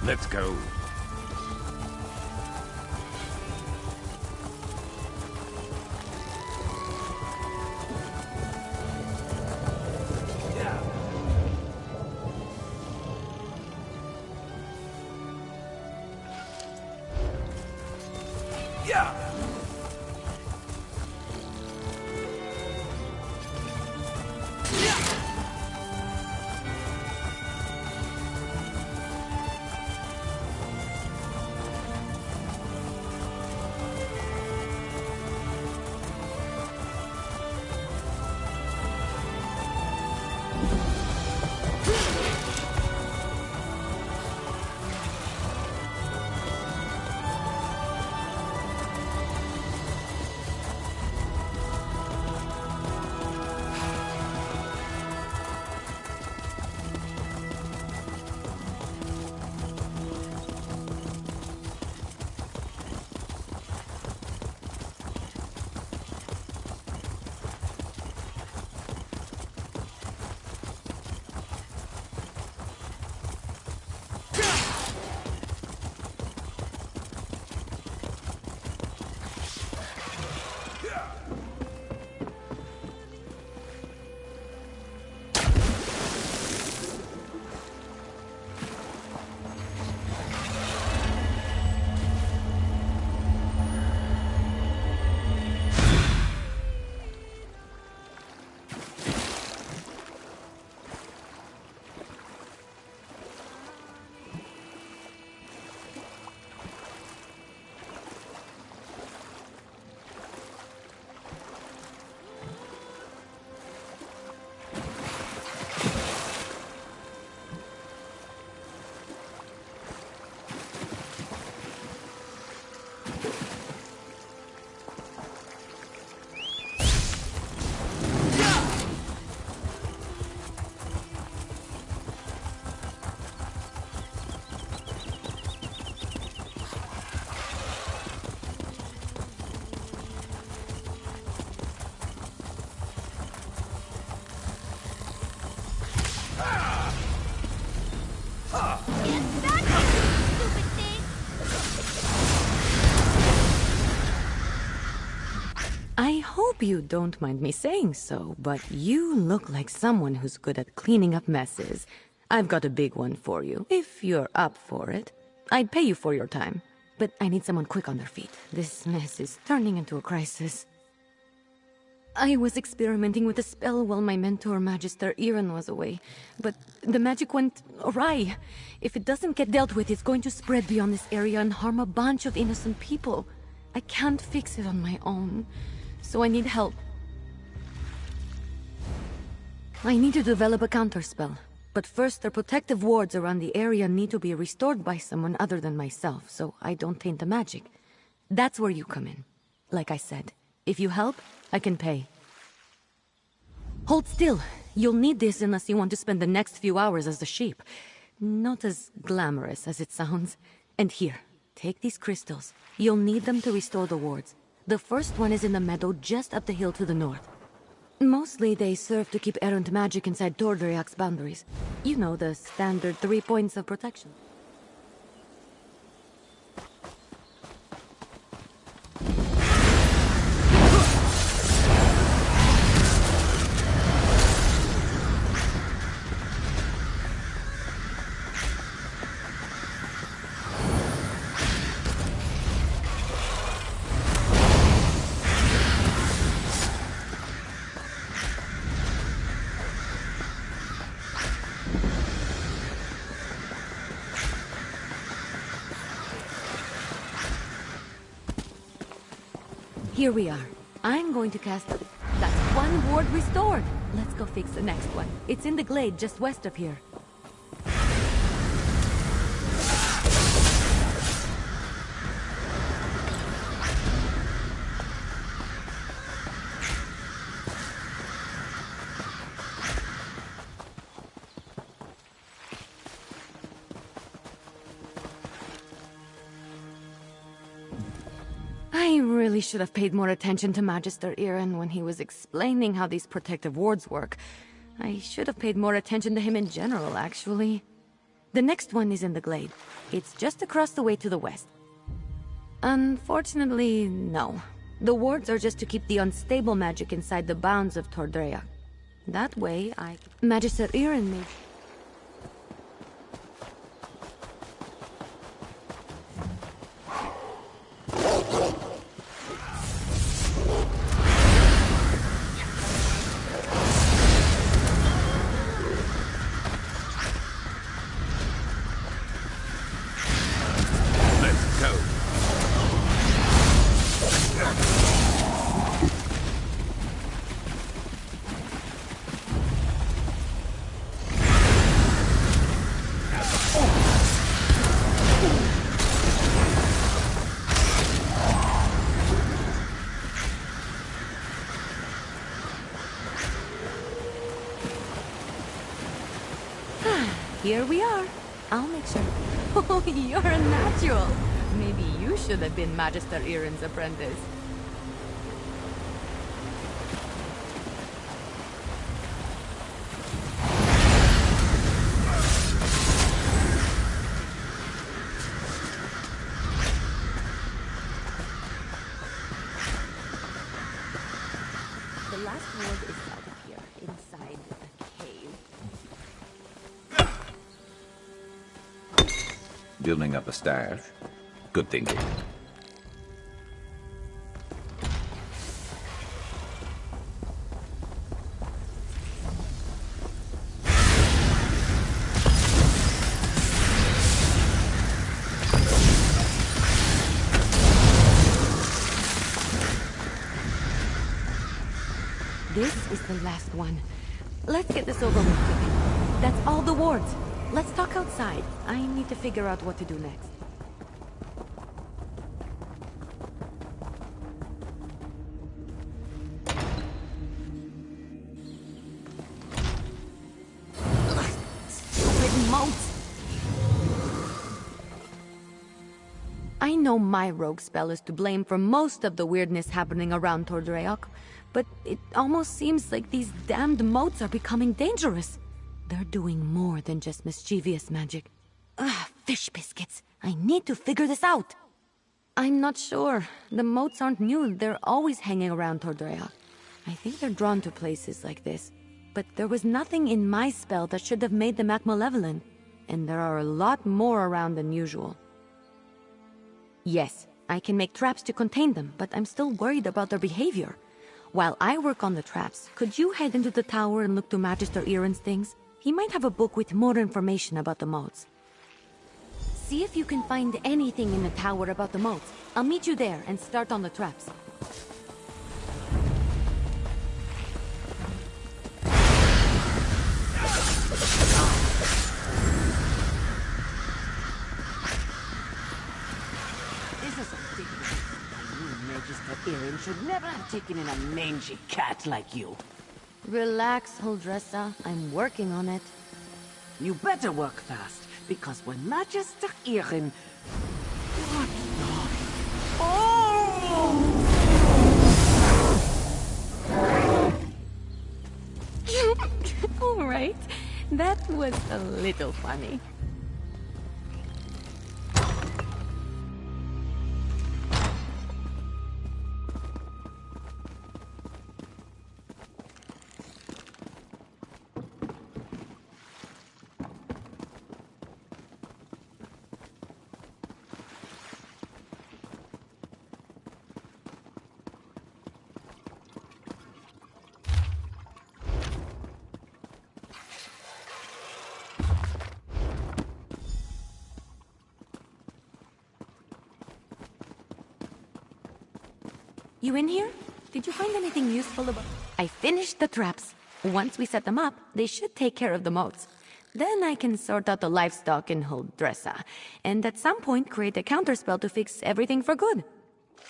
Let's go. I hope you don't mind me saying so, but you look like someone who's good at cleaning up messes. I've got a big one for you, if you're up for it. I'd pay you for your time, but I need someone quick on their feet. This mess is turning into a crisis. I was experimenting with a spell while my mentor, Magister Iran, was away, but the magic went awry. If it doesn't get dealt with, it's going to spread beyond this area and harm a bunch of innocent people. I can't fix it on my own, so I need help. I need to develop a counterspell, but first their protective wards around the area need to be restored by someone other than myself, so I don't taint the magic. That's where you come in. Like I said, if you help, I can pay. Hold still. You'll need this unless you want to spend the next few hours as a sheep. Not as glamorous as it sounds. And here, take these crystals. You'll need them to restore the wards. The first one is in the meadow just up the hill to the north. Mostly they serve to keep errant magic inside Tordriak's boundaries. You know, the standard 3 points of protection. Here we are. I'm going to cast... That's one ward restored! Let's go fix the next one. It's in the glade just west of here. I really should have paid more attention to Magister Iren when he was explaining how these protective wards work. I should have paid more attention to him in general, actually. The next one is in the glade. It's just across the way to the west. Unfortunately, no. The wards are just to keep the unstable magic inside the bounds of Tordrea. That way, Magister Iren may... Here we are. I'll make sure. Oh, you're a natural. Maybe you should have been Magister Iren's apprentice. The last word is out of here, inside a cave. Building up a stash. Good thinking. This is the last one. Let's get this over with quickly. That's all the wards. Let's talk outside. I need to figure out what to do next. Stupid moats! I know my rogue spell is to blame for most of the weirdness happening around Tordreok, but it almost seems like these damned moats are becoming dangerous. They're doing more than just mischievous magic. Ugh, fish biscuits. I need to figure this out. I'm not sure. The moats aren't new. They're always hanging around Tordrea. I think they're drawn to places like this. But there was nothing in my spell that should have made them act malevolent. And there are a lot more around than usual. Yes, I can make traps to contain them, but I'm still worried about their behavior. While I work on the traps, could you head into the tower and look to Magister Iren's things? He might have a book with more information about the moats. See if you can find anything in the tower about the moats. I'll meet you there and start on the traps. This is ridiculous. I knew Magister Iren should never have taken in a mangy cat like you. Relax, Huldressa. I'm working on it. You better work fast, because when Magister Iren... What the... Oh! All right. That was a little funny. You in here? Did you find anything useful about... I finished the traps. Once we set them up, they should take care of the moats. Then I can sort out the livestock in Huldressa, and at some point create a counterspell to fix everything for good.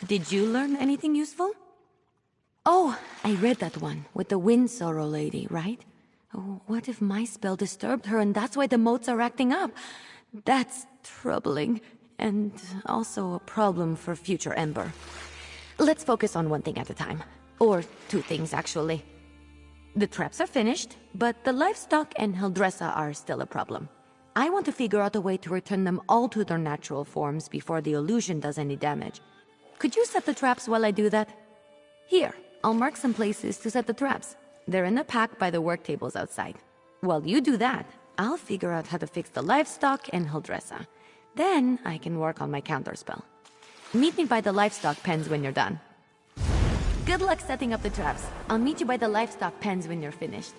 Did you learn anything useful? Oh, I read that one, with the Wind Sorrow lady, right? Oh, what if my spell disturbed her and that's why the moats are acting up? That's troubling, and also a problem for future Ember. Let's focus on one thing at a time. Or two things, actually. The traps are finished, but the livestock and Hildressa are still a problem. I want to figure out a way to return them all to their natural forms before the illusion does any damage. Could you set the traps while I do that? Here, I'll mark some places to set the traps. They're in a pack by the work tables outside. While you do that, I'll figure out how to fix the livestock and Hildressa. Then I can work on my counterspell. Meet me by the livestock pens when you're done. Good luck setting up the traps. I'll meet you by the livestock pens when you're finished.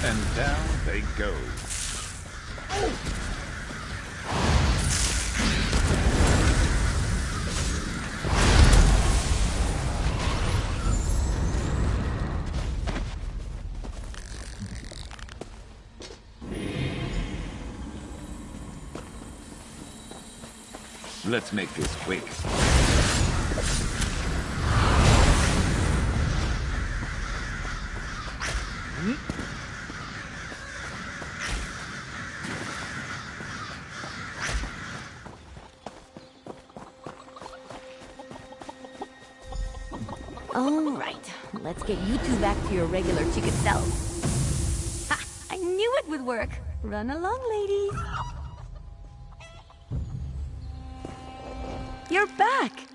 And down they go. Let's make this quick. All right, let's get you two back to your regular chicken selves. Ha! I knew it would work. Run along, ladies. You're back!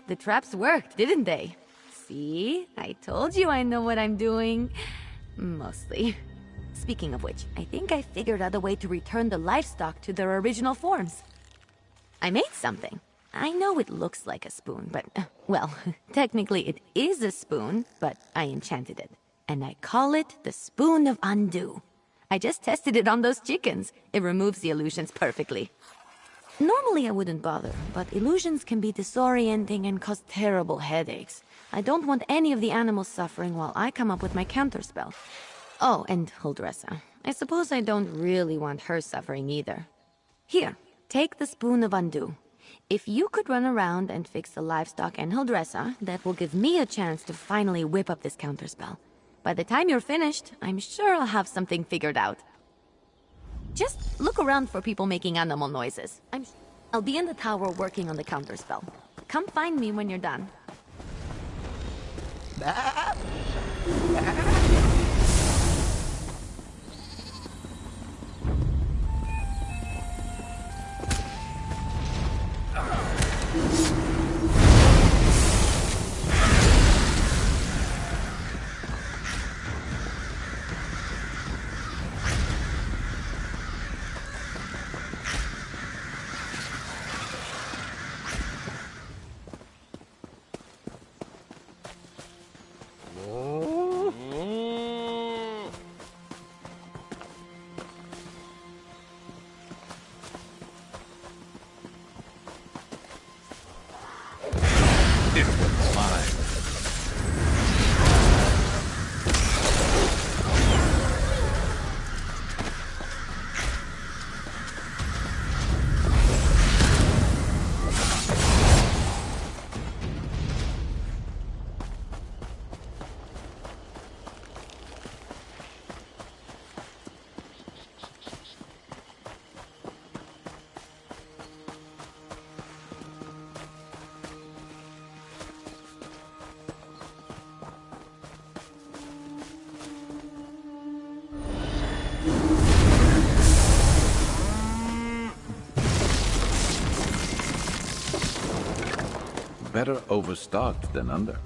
The traps worked, didn't they? See? I told you I know what I'm doing. Mostly. Speaking of which, I think I figured out a way to return the livestock to their original forms. I made something. I know it looks like a spoon, but, well, technically it is a spoon, but I enchanted it. And I call it the Spoon of Undo. I just tested it on those chickens. It removes the illusions perfectly. Normally I wouldn't bother, but illusions can be disorienting and cause terrible headaches. I don't want any of the animals suffering while I come up with my counterspell. Oh, and Hildressa. I suppose I don't really want her suffering either. Here, take the Spoon of Undo. If you could run around and fix the livestock and Hildressa, that will give me a chance to finally whip up this counterspell. By the time you're finished, I'm sure I'll have something figured out. Just look around for people making animal noises. I'll be in the tower working on the counterspell. Come find me when you're done. Better overstocked than under.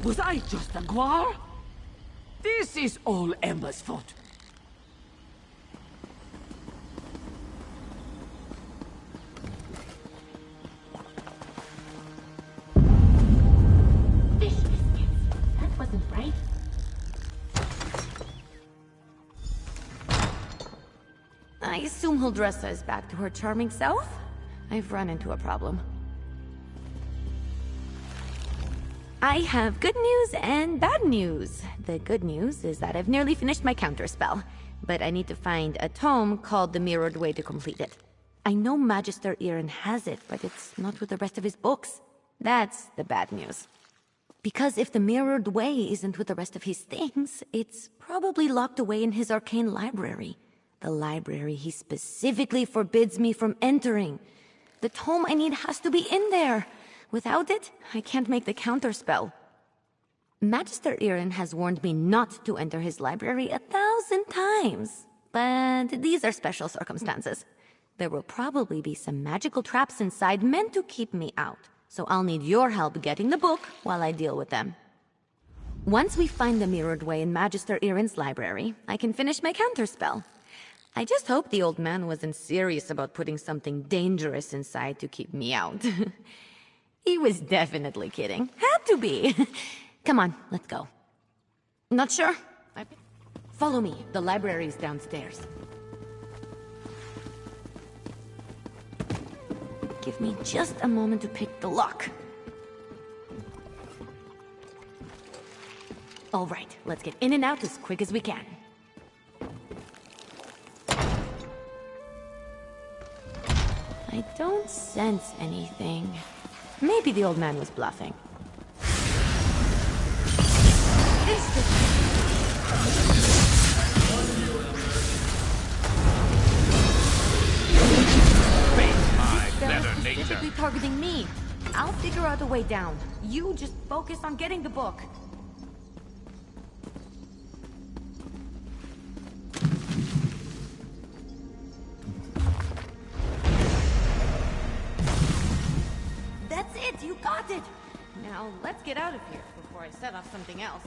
Was I just a guar? This is all Emma's fault. Fish biscuits. That wasn't right. I assume Huldressa is back to her charming self? I've run into a problem. I have good news and bad news. The good news is that I've nearly finished my counterspell, but I need to find a tome called The Mirrored Way to complete it. I know Magister Irin has it, but it's not with the rest of his books. That's the bad news. Because if the Mirrored Way isn't with the rest of his things, it's probably locked away in his arcane library. The library he specifically forbids me from entering. The tome I need has to be in there. Without it, I can't make the counterspell. Magister Irin has warned me not to enter his library 1,000 times. But these are special circumstances. There will probably be some magical traps inside meant to keep me out. So I'll need your help getting the book while I deal with them. Once we find the Mirrored Way in Magister Irin's library, I can finish my counterspell. I just hope the old man wasn't serious about putting something dangerous inside to keep me out. He was definitely kidding. Had to be. Come on, let's go. Not sure? Follow me. The library is downstairs. Give me just a moment to pick the lock. All right, let's get in and out as quick as we can. I don't sense anything. Maybe the old man was bluffing. Specifically targeting me. I'll figure out a way down. You just focus on getting the book. That's it! You got it! Now, let's get out of here before I set off something else.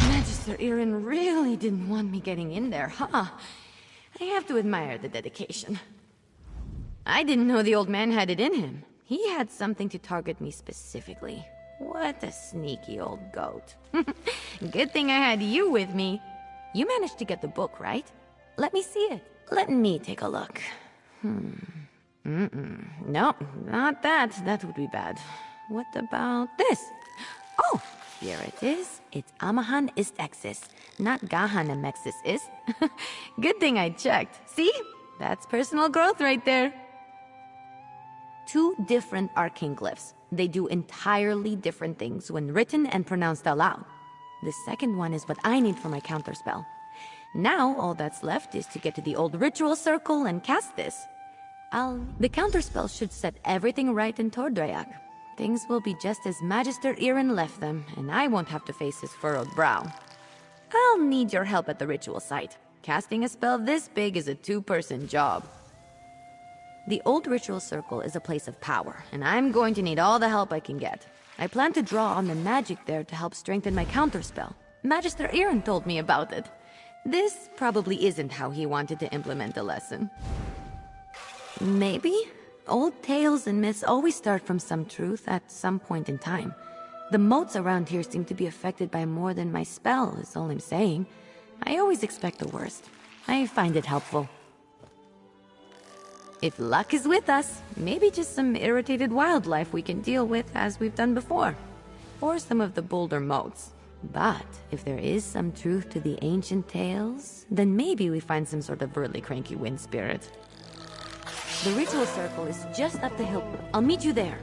Magister Irin really didn't want me getting in there, huh? I have to admire the dedication. I didn't know the old man had it in him. He had something to target me specifically. What a sneaky old goat. Good thing I had you with me. You managed to get the book, right? Let me see it. Let me take a look. Nope, not that. That would be bad. What about this? Oh, here it is. It's Amahan ist Exis, not Gahan Amexis ist. Good thing I checked. See? That's personal growth right there. 2 different arcane glyphs. They do entirely different things when written and pronounced aloud. The second one is what I need for my counterspell. Now, all that's left is to get to the old ritual circle and cast this. The counterspell should set everything right in Tordrayak. things will be just as Magister Irin left them, and I won't have to face his furrowed brow. I'll need your help at the ritual site. Casting a spell this big is a two-person job. The old ritual circle is a place of power, and I'm going to need all the help I can get. I plan to draw on the magic there to help strengthen my counterspell. Magister Irin told me about it. This probably isn't how he wanted to implement the lesson. Maybe? Old tales and myths always start from some truth at some point in time. The moats around here seem to be affected by more than my spell, is all I'm saying. I always expect the worst. I find it helpful. If luck is with us, maybe just some irritated wildlife we can deal with as we've done before. Or some of the bolder moats. But if there is some truth to the ancient tales, then maybe we find some sort of really cranky wind spirit. The ritual circle is just up the hill. I'll meet you there.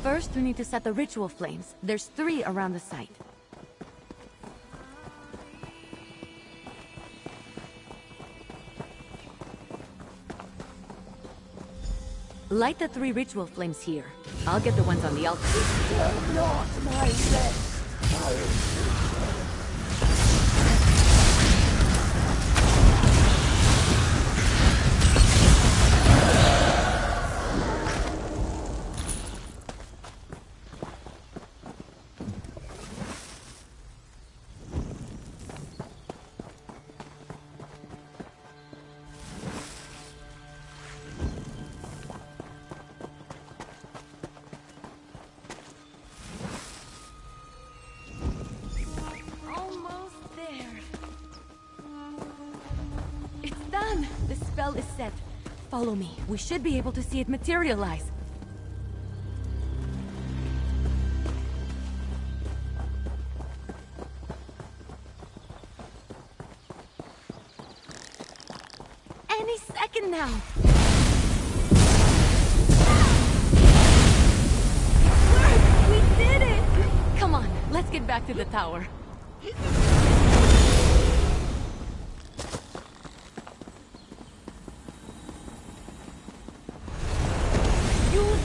First, we need to set the ritual flames. There's 3 around the site. Light the 3 ritual flames here. I'll get the ones on the altar. Not my best. Is set. Follow me. We should be able to see it materialize. Any second now. We did it! Come on, let's get back to the tower.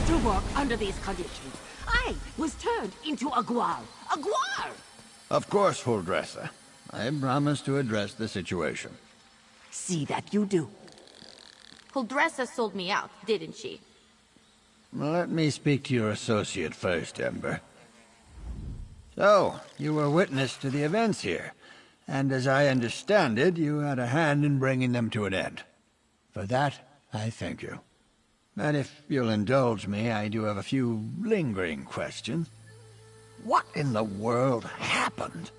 To work under these conditions. I was turned into a Guar. A Guar! Of course, Huldressa. I promise to address the situation. See that you do. Huldressa sold me out, didn't she? Let me speak to your associate first, Ember. So, you were witness to the events here, and as I understand it, you had a hand in bringing them to an end. For that, I thank you. And if you'll indulge me, I do have a few lingering questions. What in the world happened?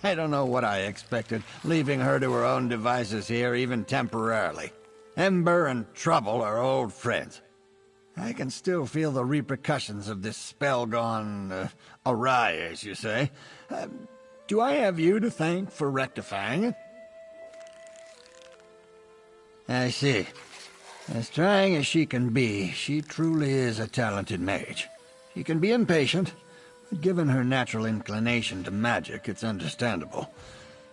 I don't know what I expected, leaving her to her own devices here, even temporarily. Ember and Trouble are old friends. I can still feel the repercussions of this spell gone awry, as you say. Do I have you to thank for rectifying it? I see. As trying as she can be, she truly is a talented mage. She can be impatient, but given her natural inclination to magic, it's understandable.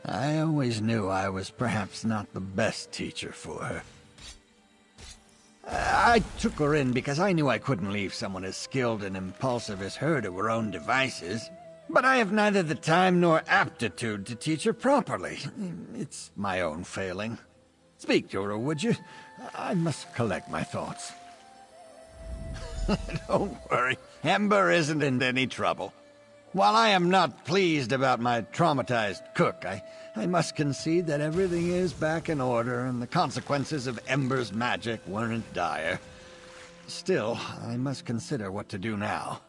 I always knew I was perhaps not the best teacher for her. I took her in because I knew I couldn't leave someone as skilled and impulsive as her to her own devices. But I have neither the time nor aptitude to teach her properly. It's my own failing. Speak to her, would you? I must collect my thoughts. Don't worry. Ember isn't in any trouble. While I am not pleased about my traumatized cook, I must concede that everything is back in order and the consequences of Ember's magic weren't dire. Still, I must consider what to do now.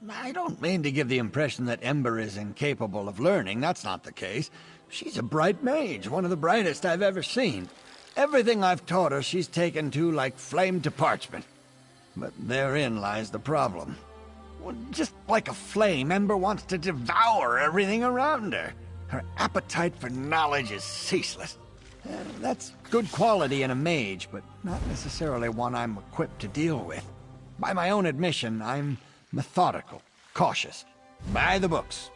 I don't mean to give the impression that Ember is incapable of learning. That's not the case. She's a bright mage, one of the brightest I've ever seen. Everything I've taught her she's taken to like flame to parchment. But therein lies the problem. Well, just like a flame, Ember wants to devour everything around her. Her appetite for knowledge is ceaseless. That's good quality in a mage, but not necessarily one I'm equipped to deal with. By my own admission, I'm methodical, cautious. By the books.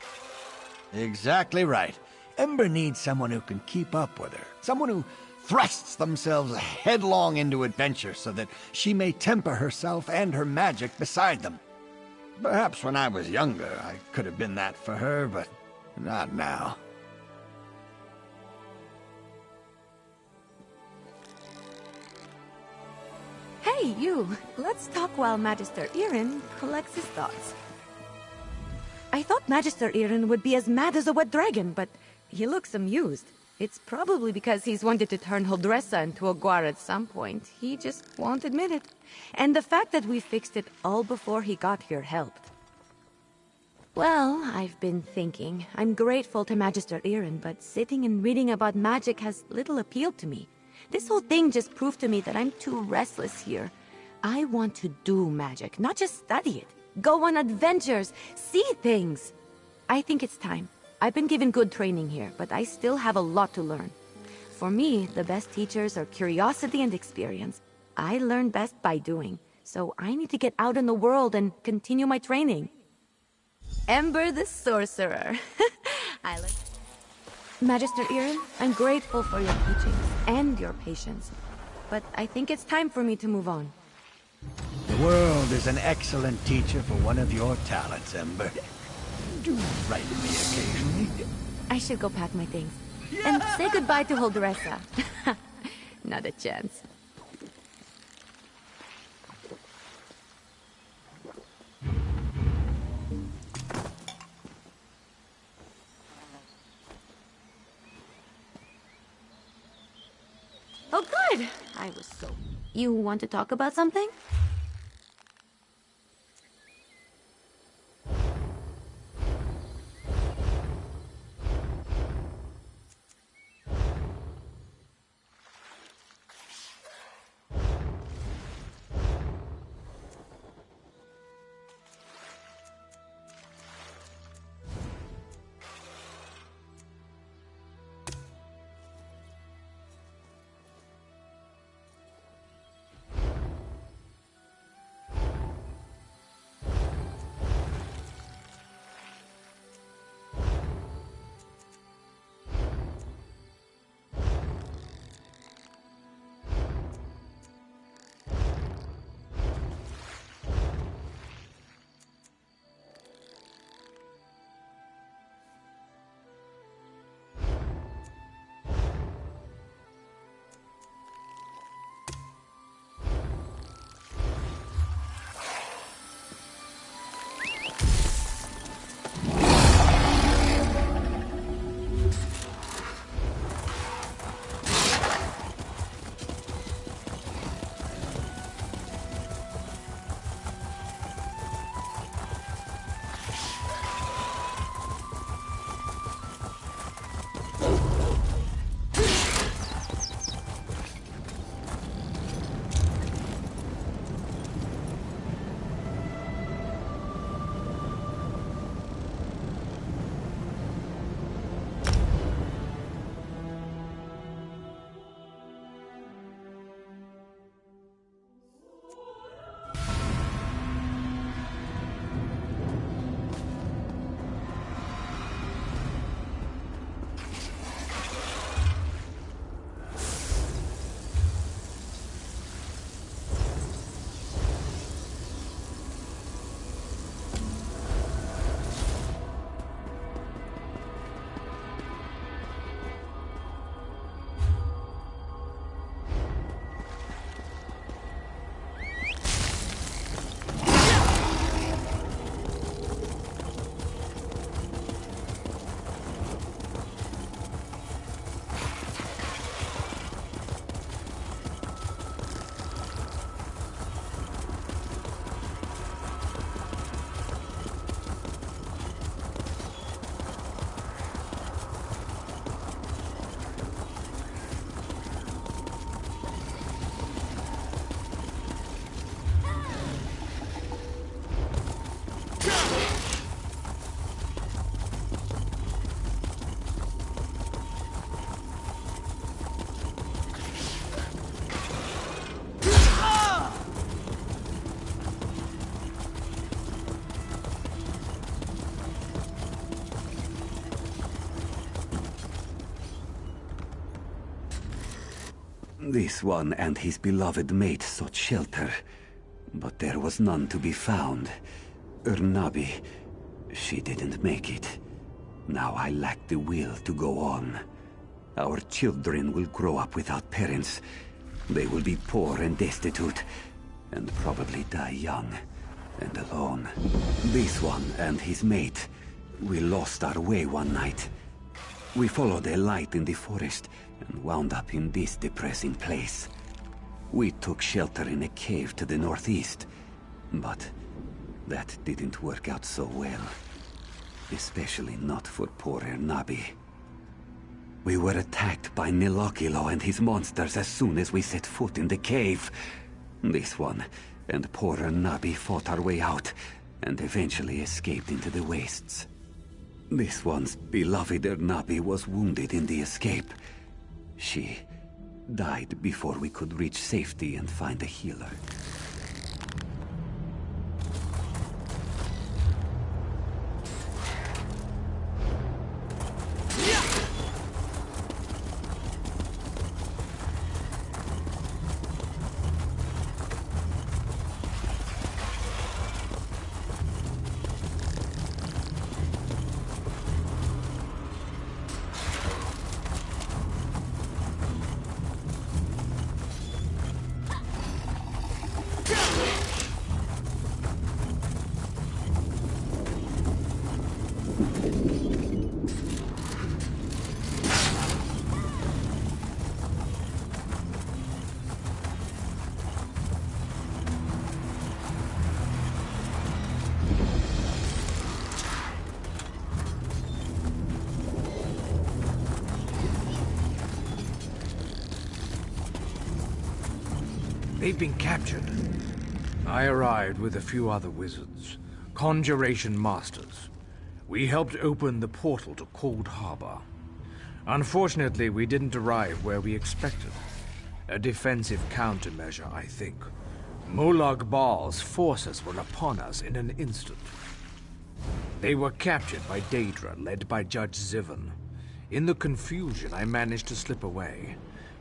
Exactly right. Ember needs someone who can keep up with her. Someone who thrusts themselves headlong into adventure so that she may temper herself and her magic beside them. Perhaps when I was younger, I could have been that for her, but not now. Hey, you! Let's talk while Magister Irin collects his thoughts. I thought Magister Irin would be as mad as a wet dragon, but he looks amused. It's probably because he's wanted to turn Holdressa into a guar at some point. He just won't admit it. And the fact that we fixed it all before he got here helped. Well, I've been thinking. I'm grateful to Magister Irin, but sitting and reading about magic has little appeal to me. This whole thing just proved to me that I'm too restless here. I want to do magic, not just study it. Go on adventures, see things. I think it's time. I've been given good training here, but I still have a lot to learn. For me, the best teachers are curiosity and experience. I learn best by doing, so I need to get out in the world and continue my training. Ember the Sorcerer. I like... Magister Irin, I'm grateful for your teachings and your patience, but I think it's time for me to move on. The world is an excellent teacher for one of your talents, Ember. Do write to me occasionally. I should go pack my things. And say goodbye to Holdressa. Not a chance. Oh, good! I was so... You want to talk about something? This one and his beloved mate sought shelter, but there was none to be found. Ernabi, she didn't make it. Now I lack the will to go on. Our children will grow up without parents. They will be poor and destitute, and probably die young and alone. This one and his mate, we lost our way one night. We followed a light in the forest and wound up in this depressing place. We took shelter in a cave to the northeast, but that didn't work out so well. Especially not for poor Ernabi. We were attacked by Nilokilo and his monsters as soon as we set foot in the cave. This one and poor Ernabi fought our way out and eventually escaped into the wastes. This one's beloved Ernabi was wounded in the escape. She died before we could reach safety and find a healer. They've been captured. I arrived with a few other wizards, conjuration masters. We helped open the portal to Coldharbour. Unfortunately, we didn't arrive where we expected. A defensive countermeasure, I think. Molag Bal's forces were upon us in an instant. They were captured by Daedra, led by Judge Zivan. In the confusion, I managed to slip away.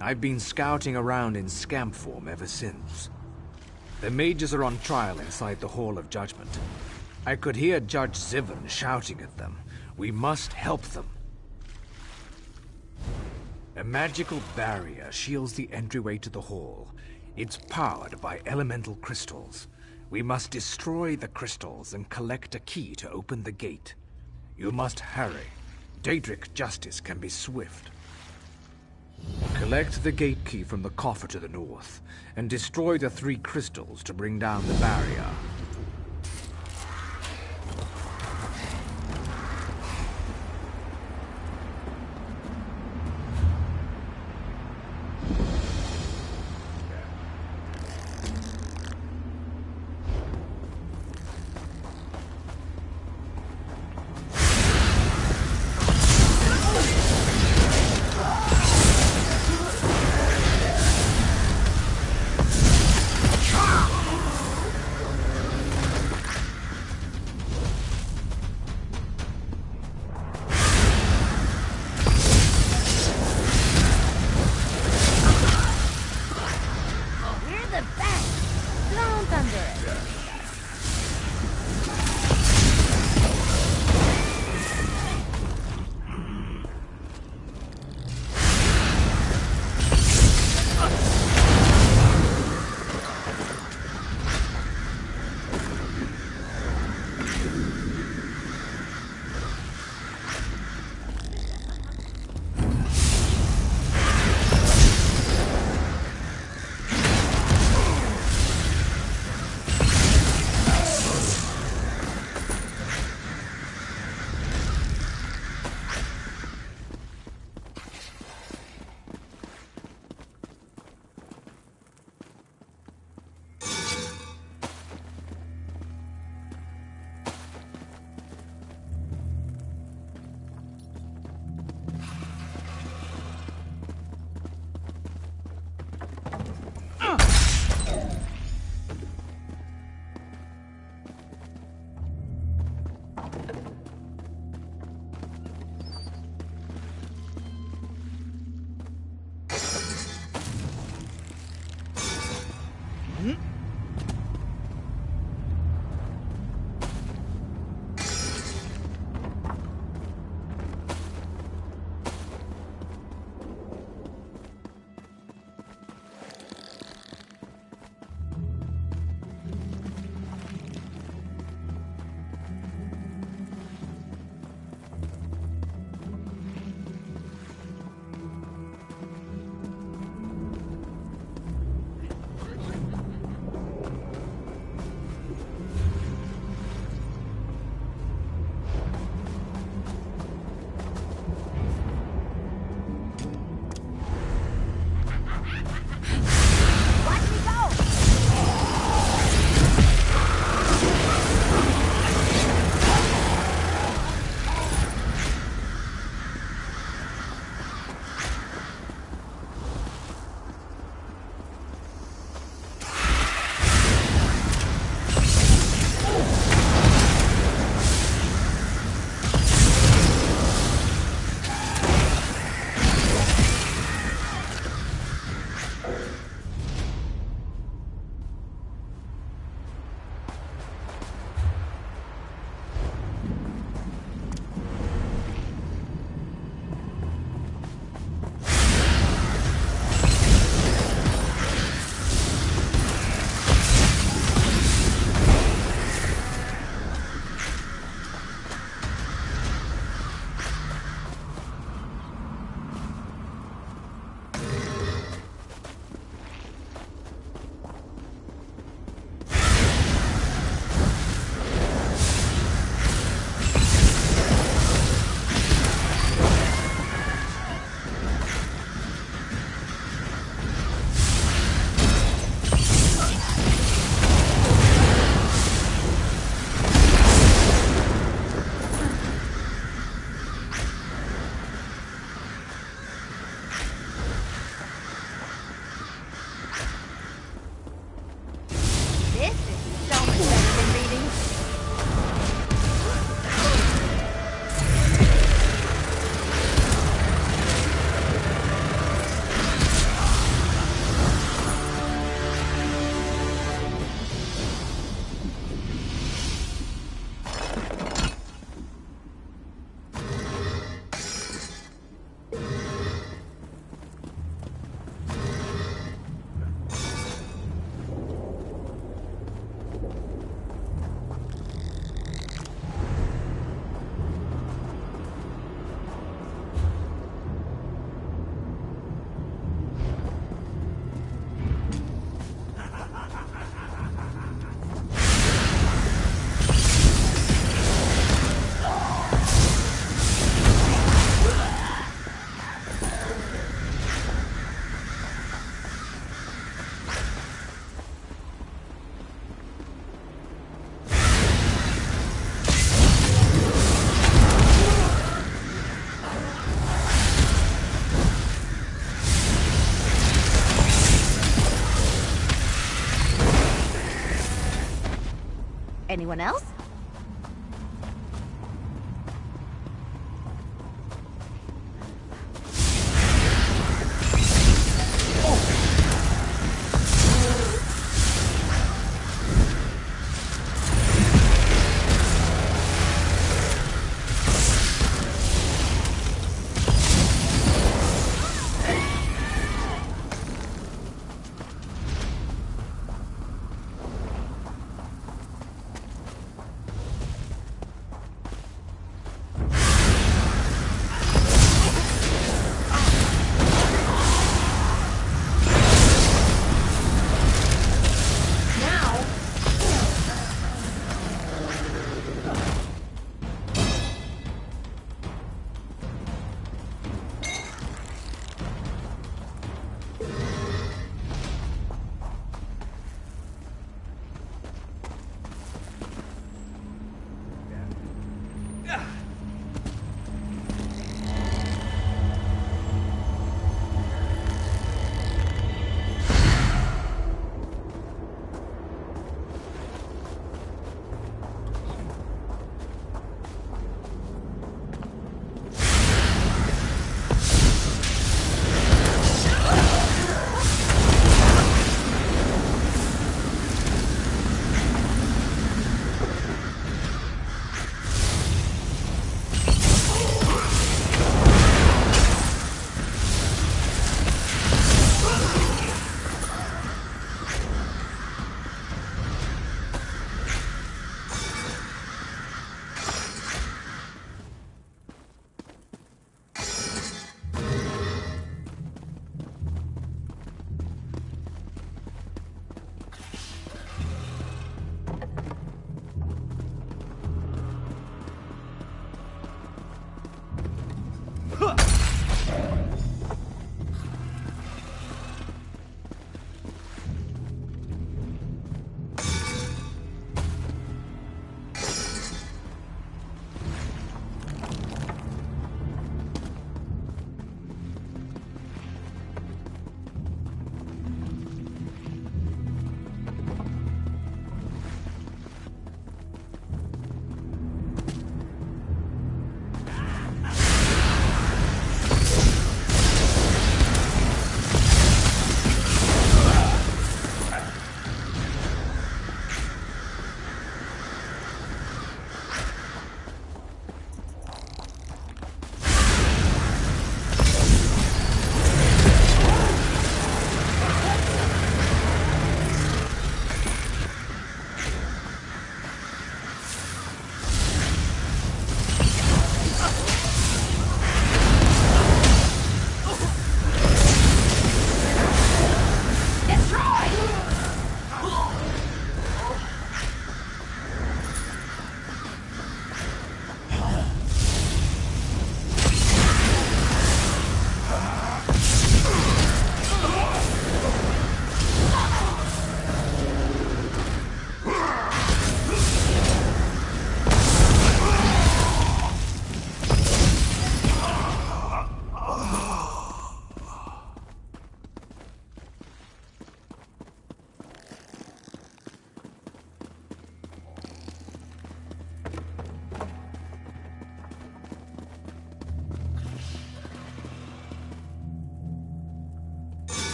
I've been scouting around in scamp form ever since. The mages are on trial inside the Hall of Judgment. I could hear Judge Zivan shouting at them. We must help them. A magical barrier shields the entryway to the hall. It's powered by elemental crystals. We must destroy the crystals and collect a key to open the gate. You must hurry. Daedric justice can be swift. Collect the gate key from the coffer to the north, and destroy the 3 crystals to bring down the barrier. Anyone else?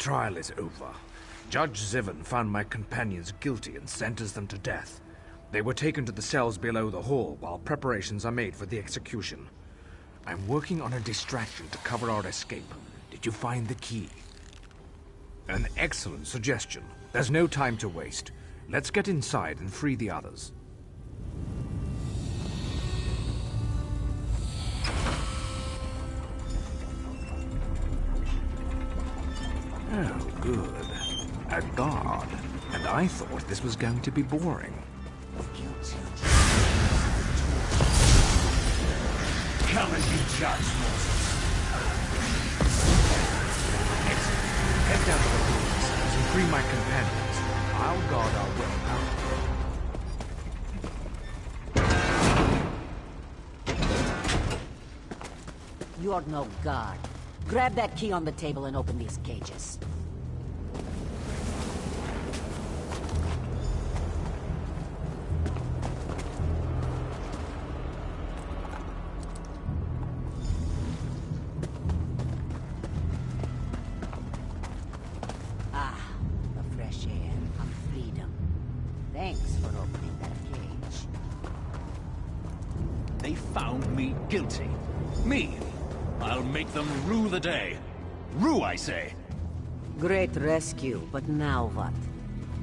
trial is over. Judge Zivin found my companions guilty and sentenced them to death. They were taken to the cells below the hall while preparations are made for the execution. I'm working on a distraction to cover our escape. Did you find the key? An excellent suggestion. There's no time to waste. Let's get inside and free the others. Oh, good. A guard. And I thought this was going to be boring. Come as you judge, Moses. Excellent. Head down to the police and free my companions. I'll guard our way out. You're no guard. Grab that key on the table and open these cages. Ah, the fresh air of freedom. Thanks for opening that cage. They found me guilty. Me! I'll make them rue the day. Rue, I say! Great rescue, but now what?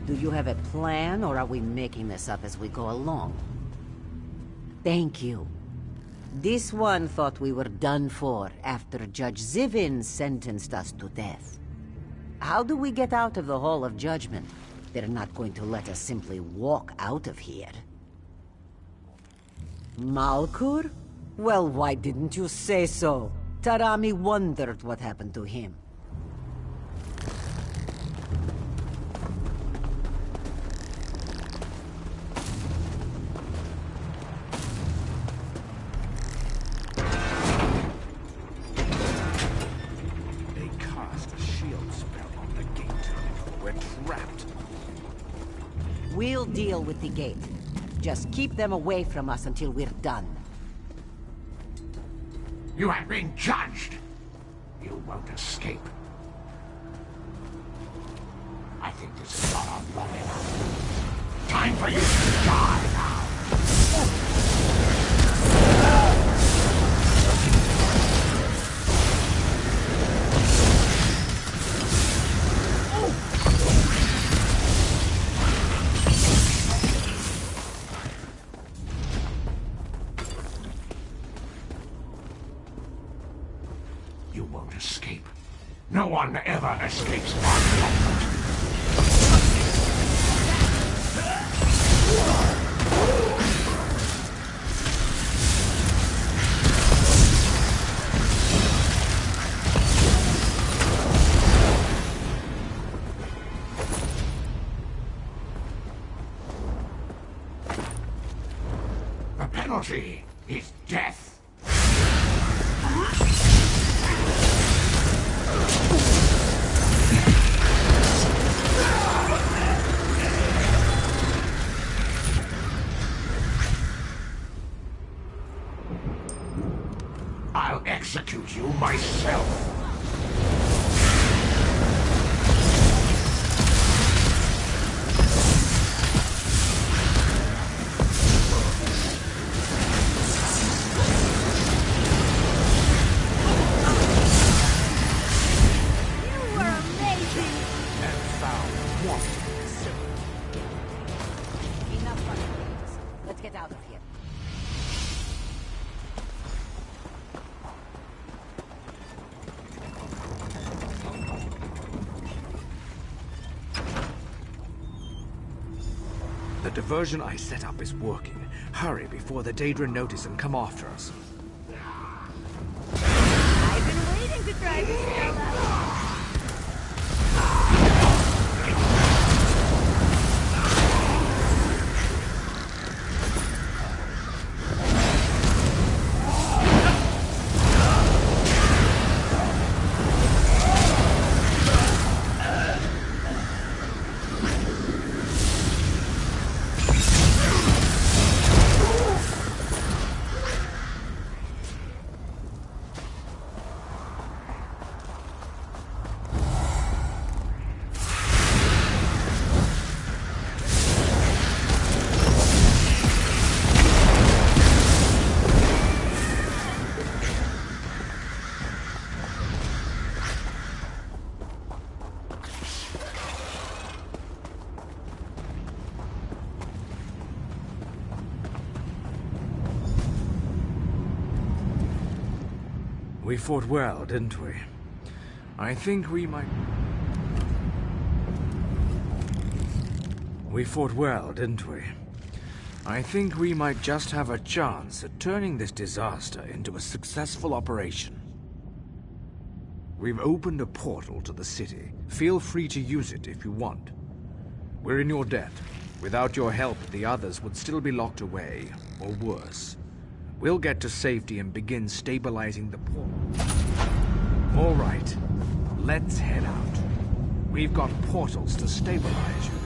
Do you have a plan, or are we making this up as we go along? Thank you. This one thought we were done for after Judge Zivin sentenced us to death. How do we get out of the Hall of Judgment? They're not going to let us simply walk out of here. Malkur? Well, why didn't you say so? Tarami wondered what happened to him. They cast a shield spell on the gate. We're trapped. We'll deal with the gate. Just keep them away from us until we're done. You have been judged. You won't escape. I think this has gone on long enough. Time for you to die now. You won't escape. No one ever escapes my judgment. The penalty is death. I'll execute you myself. You were amazing! And found wanting. Enough fun, please. Let's get out of here. The diversion I set up is working. Hurry before the Daedra notice and come after us. I've been waiting to try this spell out. We fought well, didn't we? I think we might... We fought well, didn't we? I think we might just have a chance at turning this disaster into a successful operation. We've opened a portal to the city. Feel free to use it if you want. We're in your debt. Without your help, the others would still be locked away, or worse. We'll get to safety and begin stabilizing the portal. All right, let's head out. We've got portals to stabilize, you know.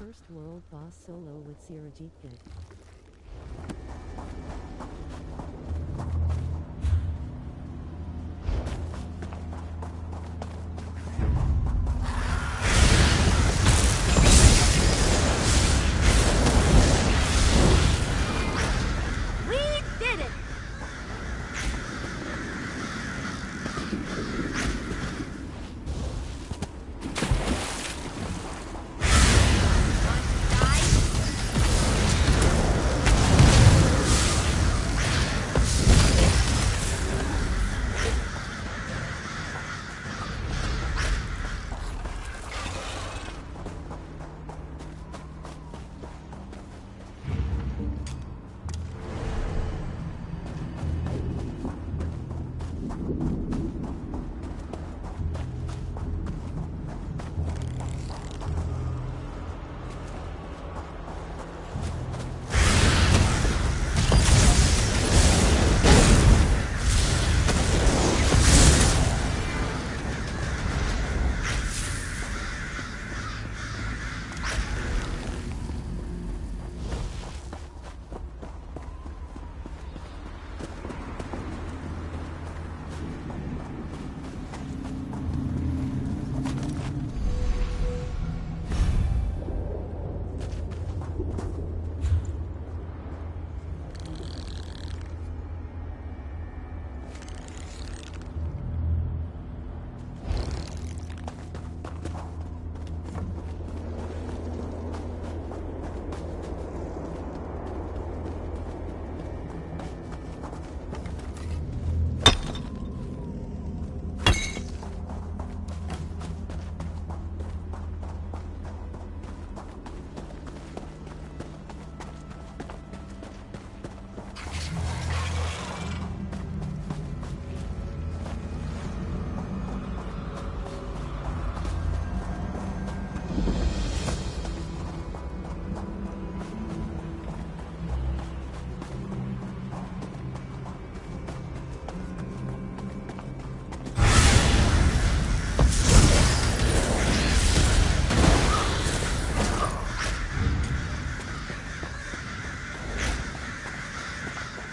First world boss solo with Git Gud.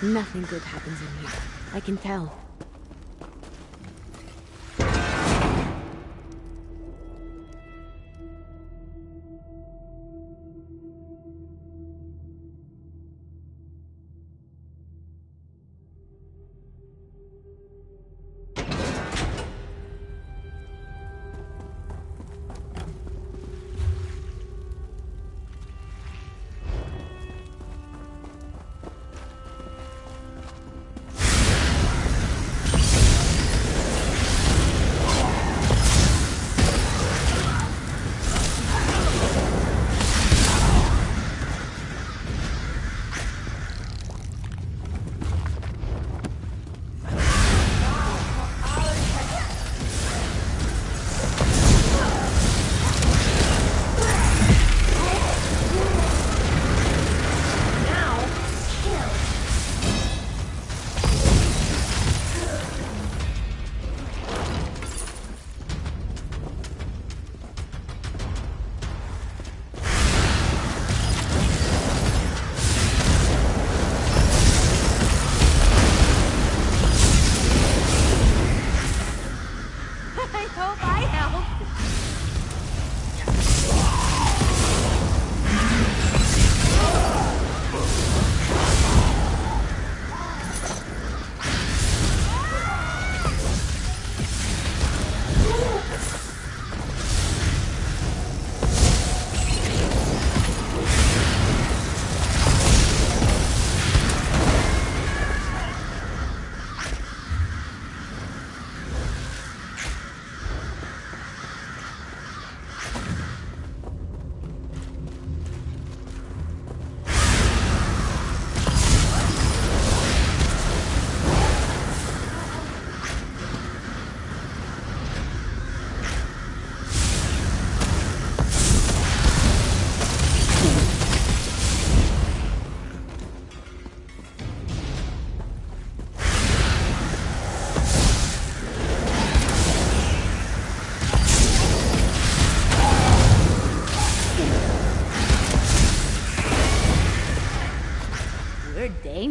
Nothing good happens in here. I can tell.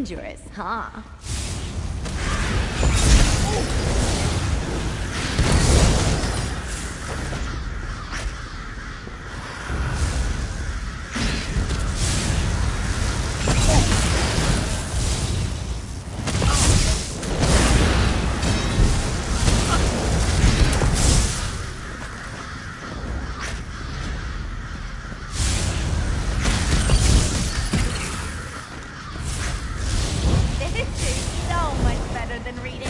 dangerous, huh? This is so much better than reading.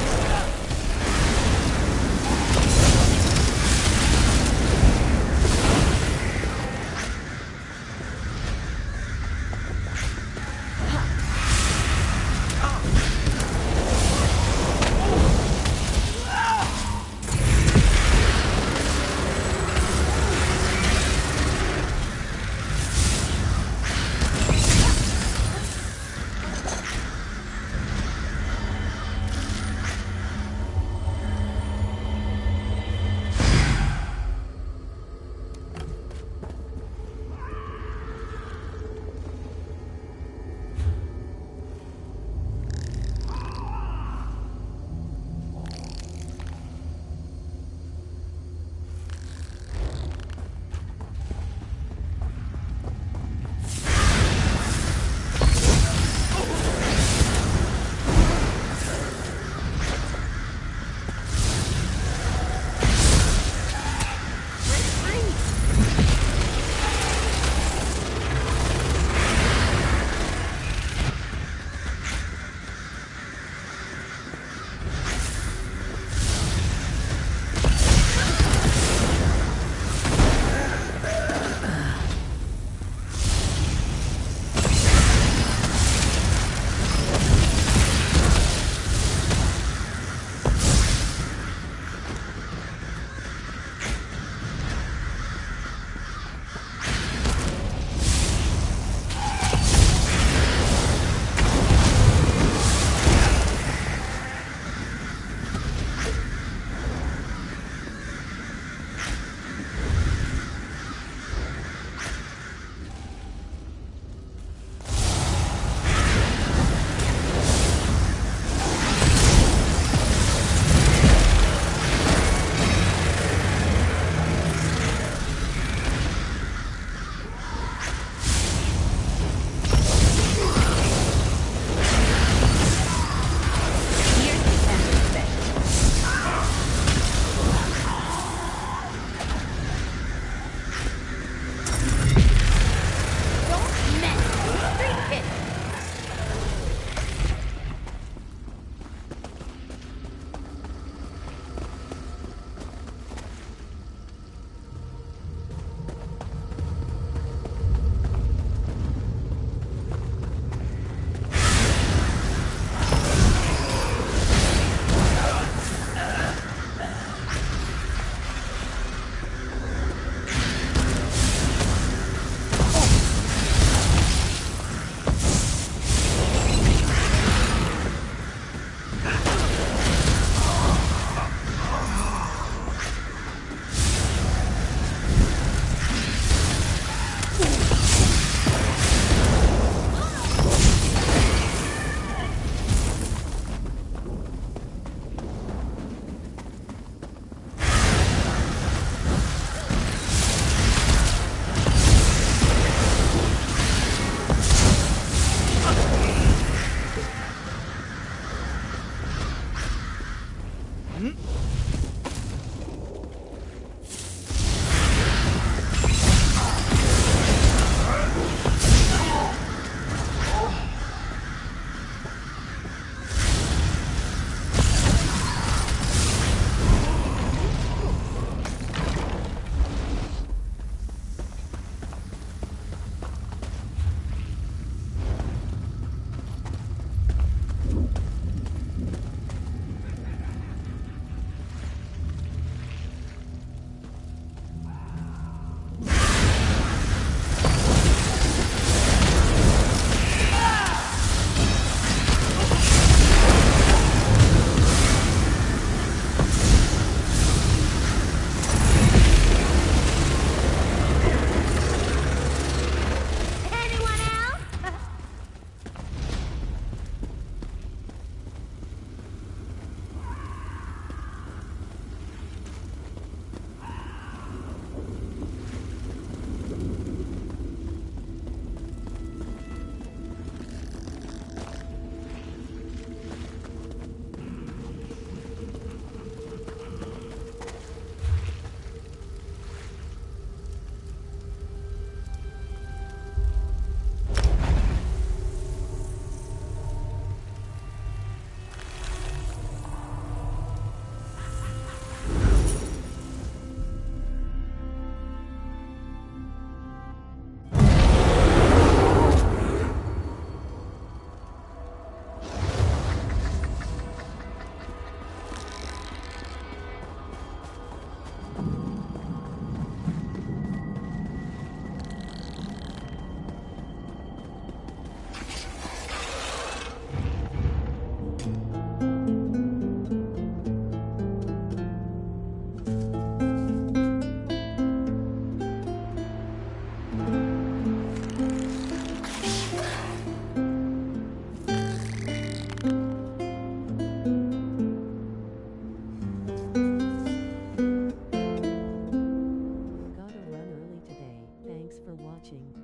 watching.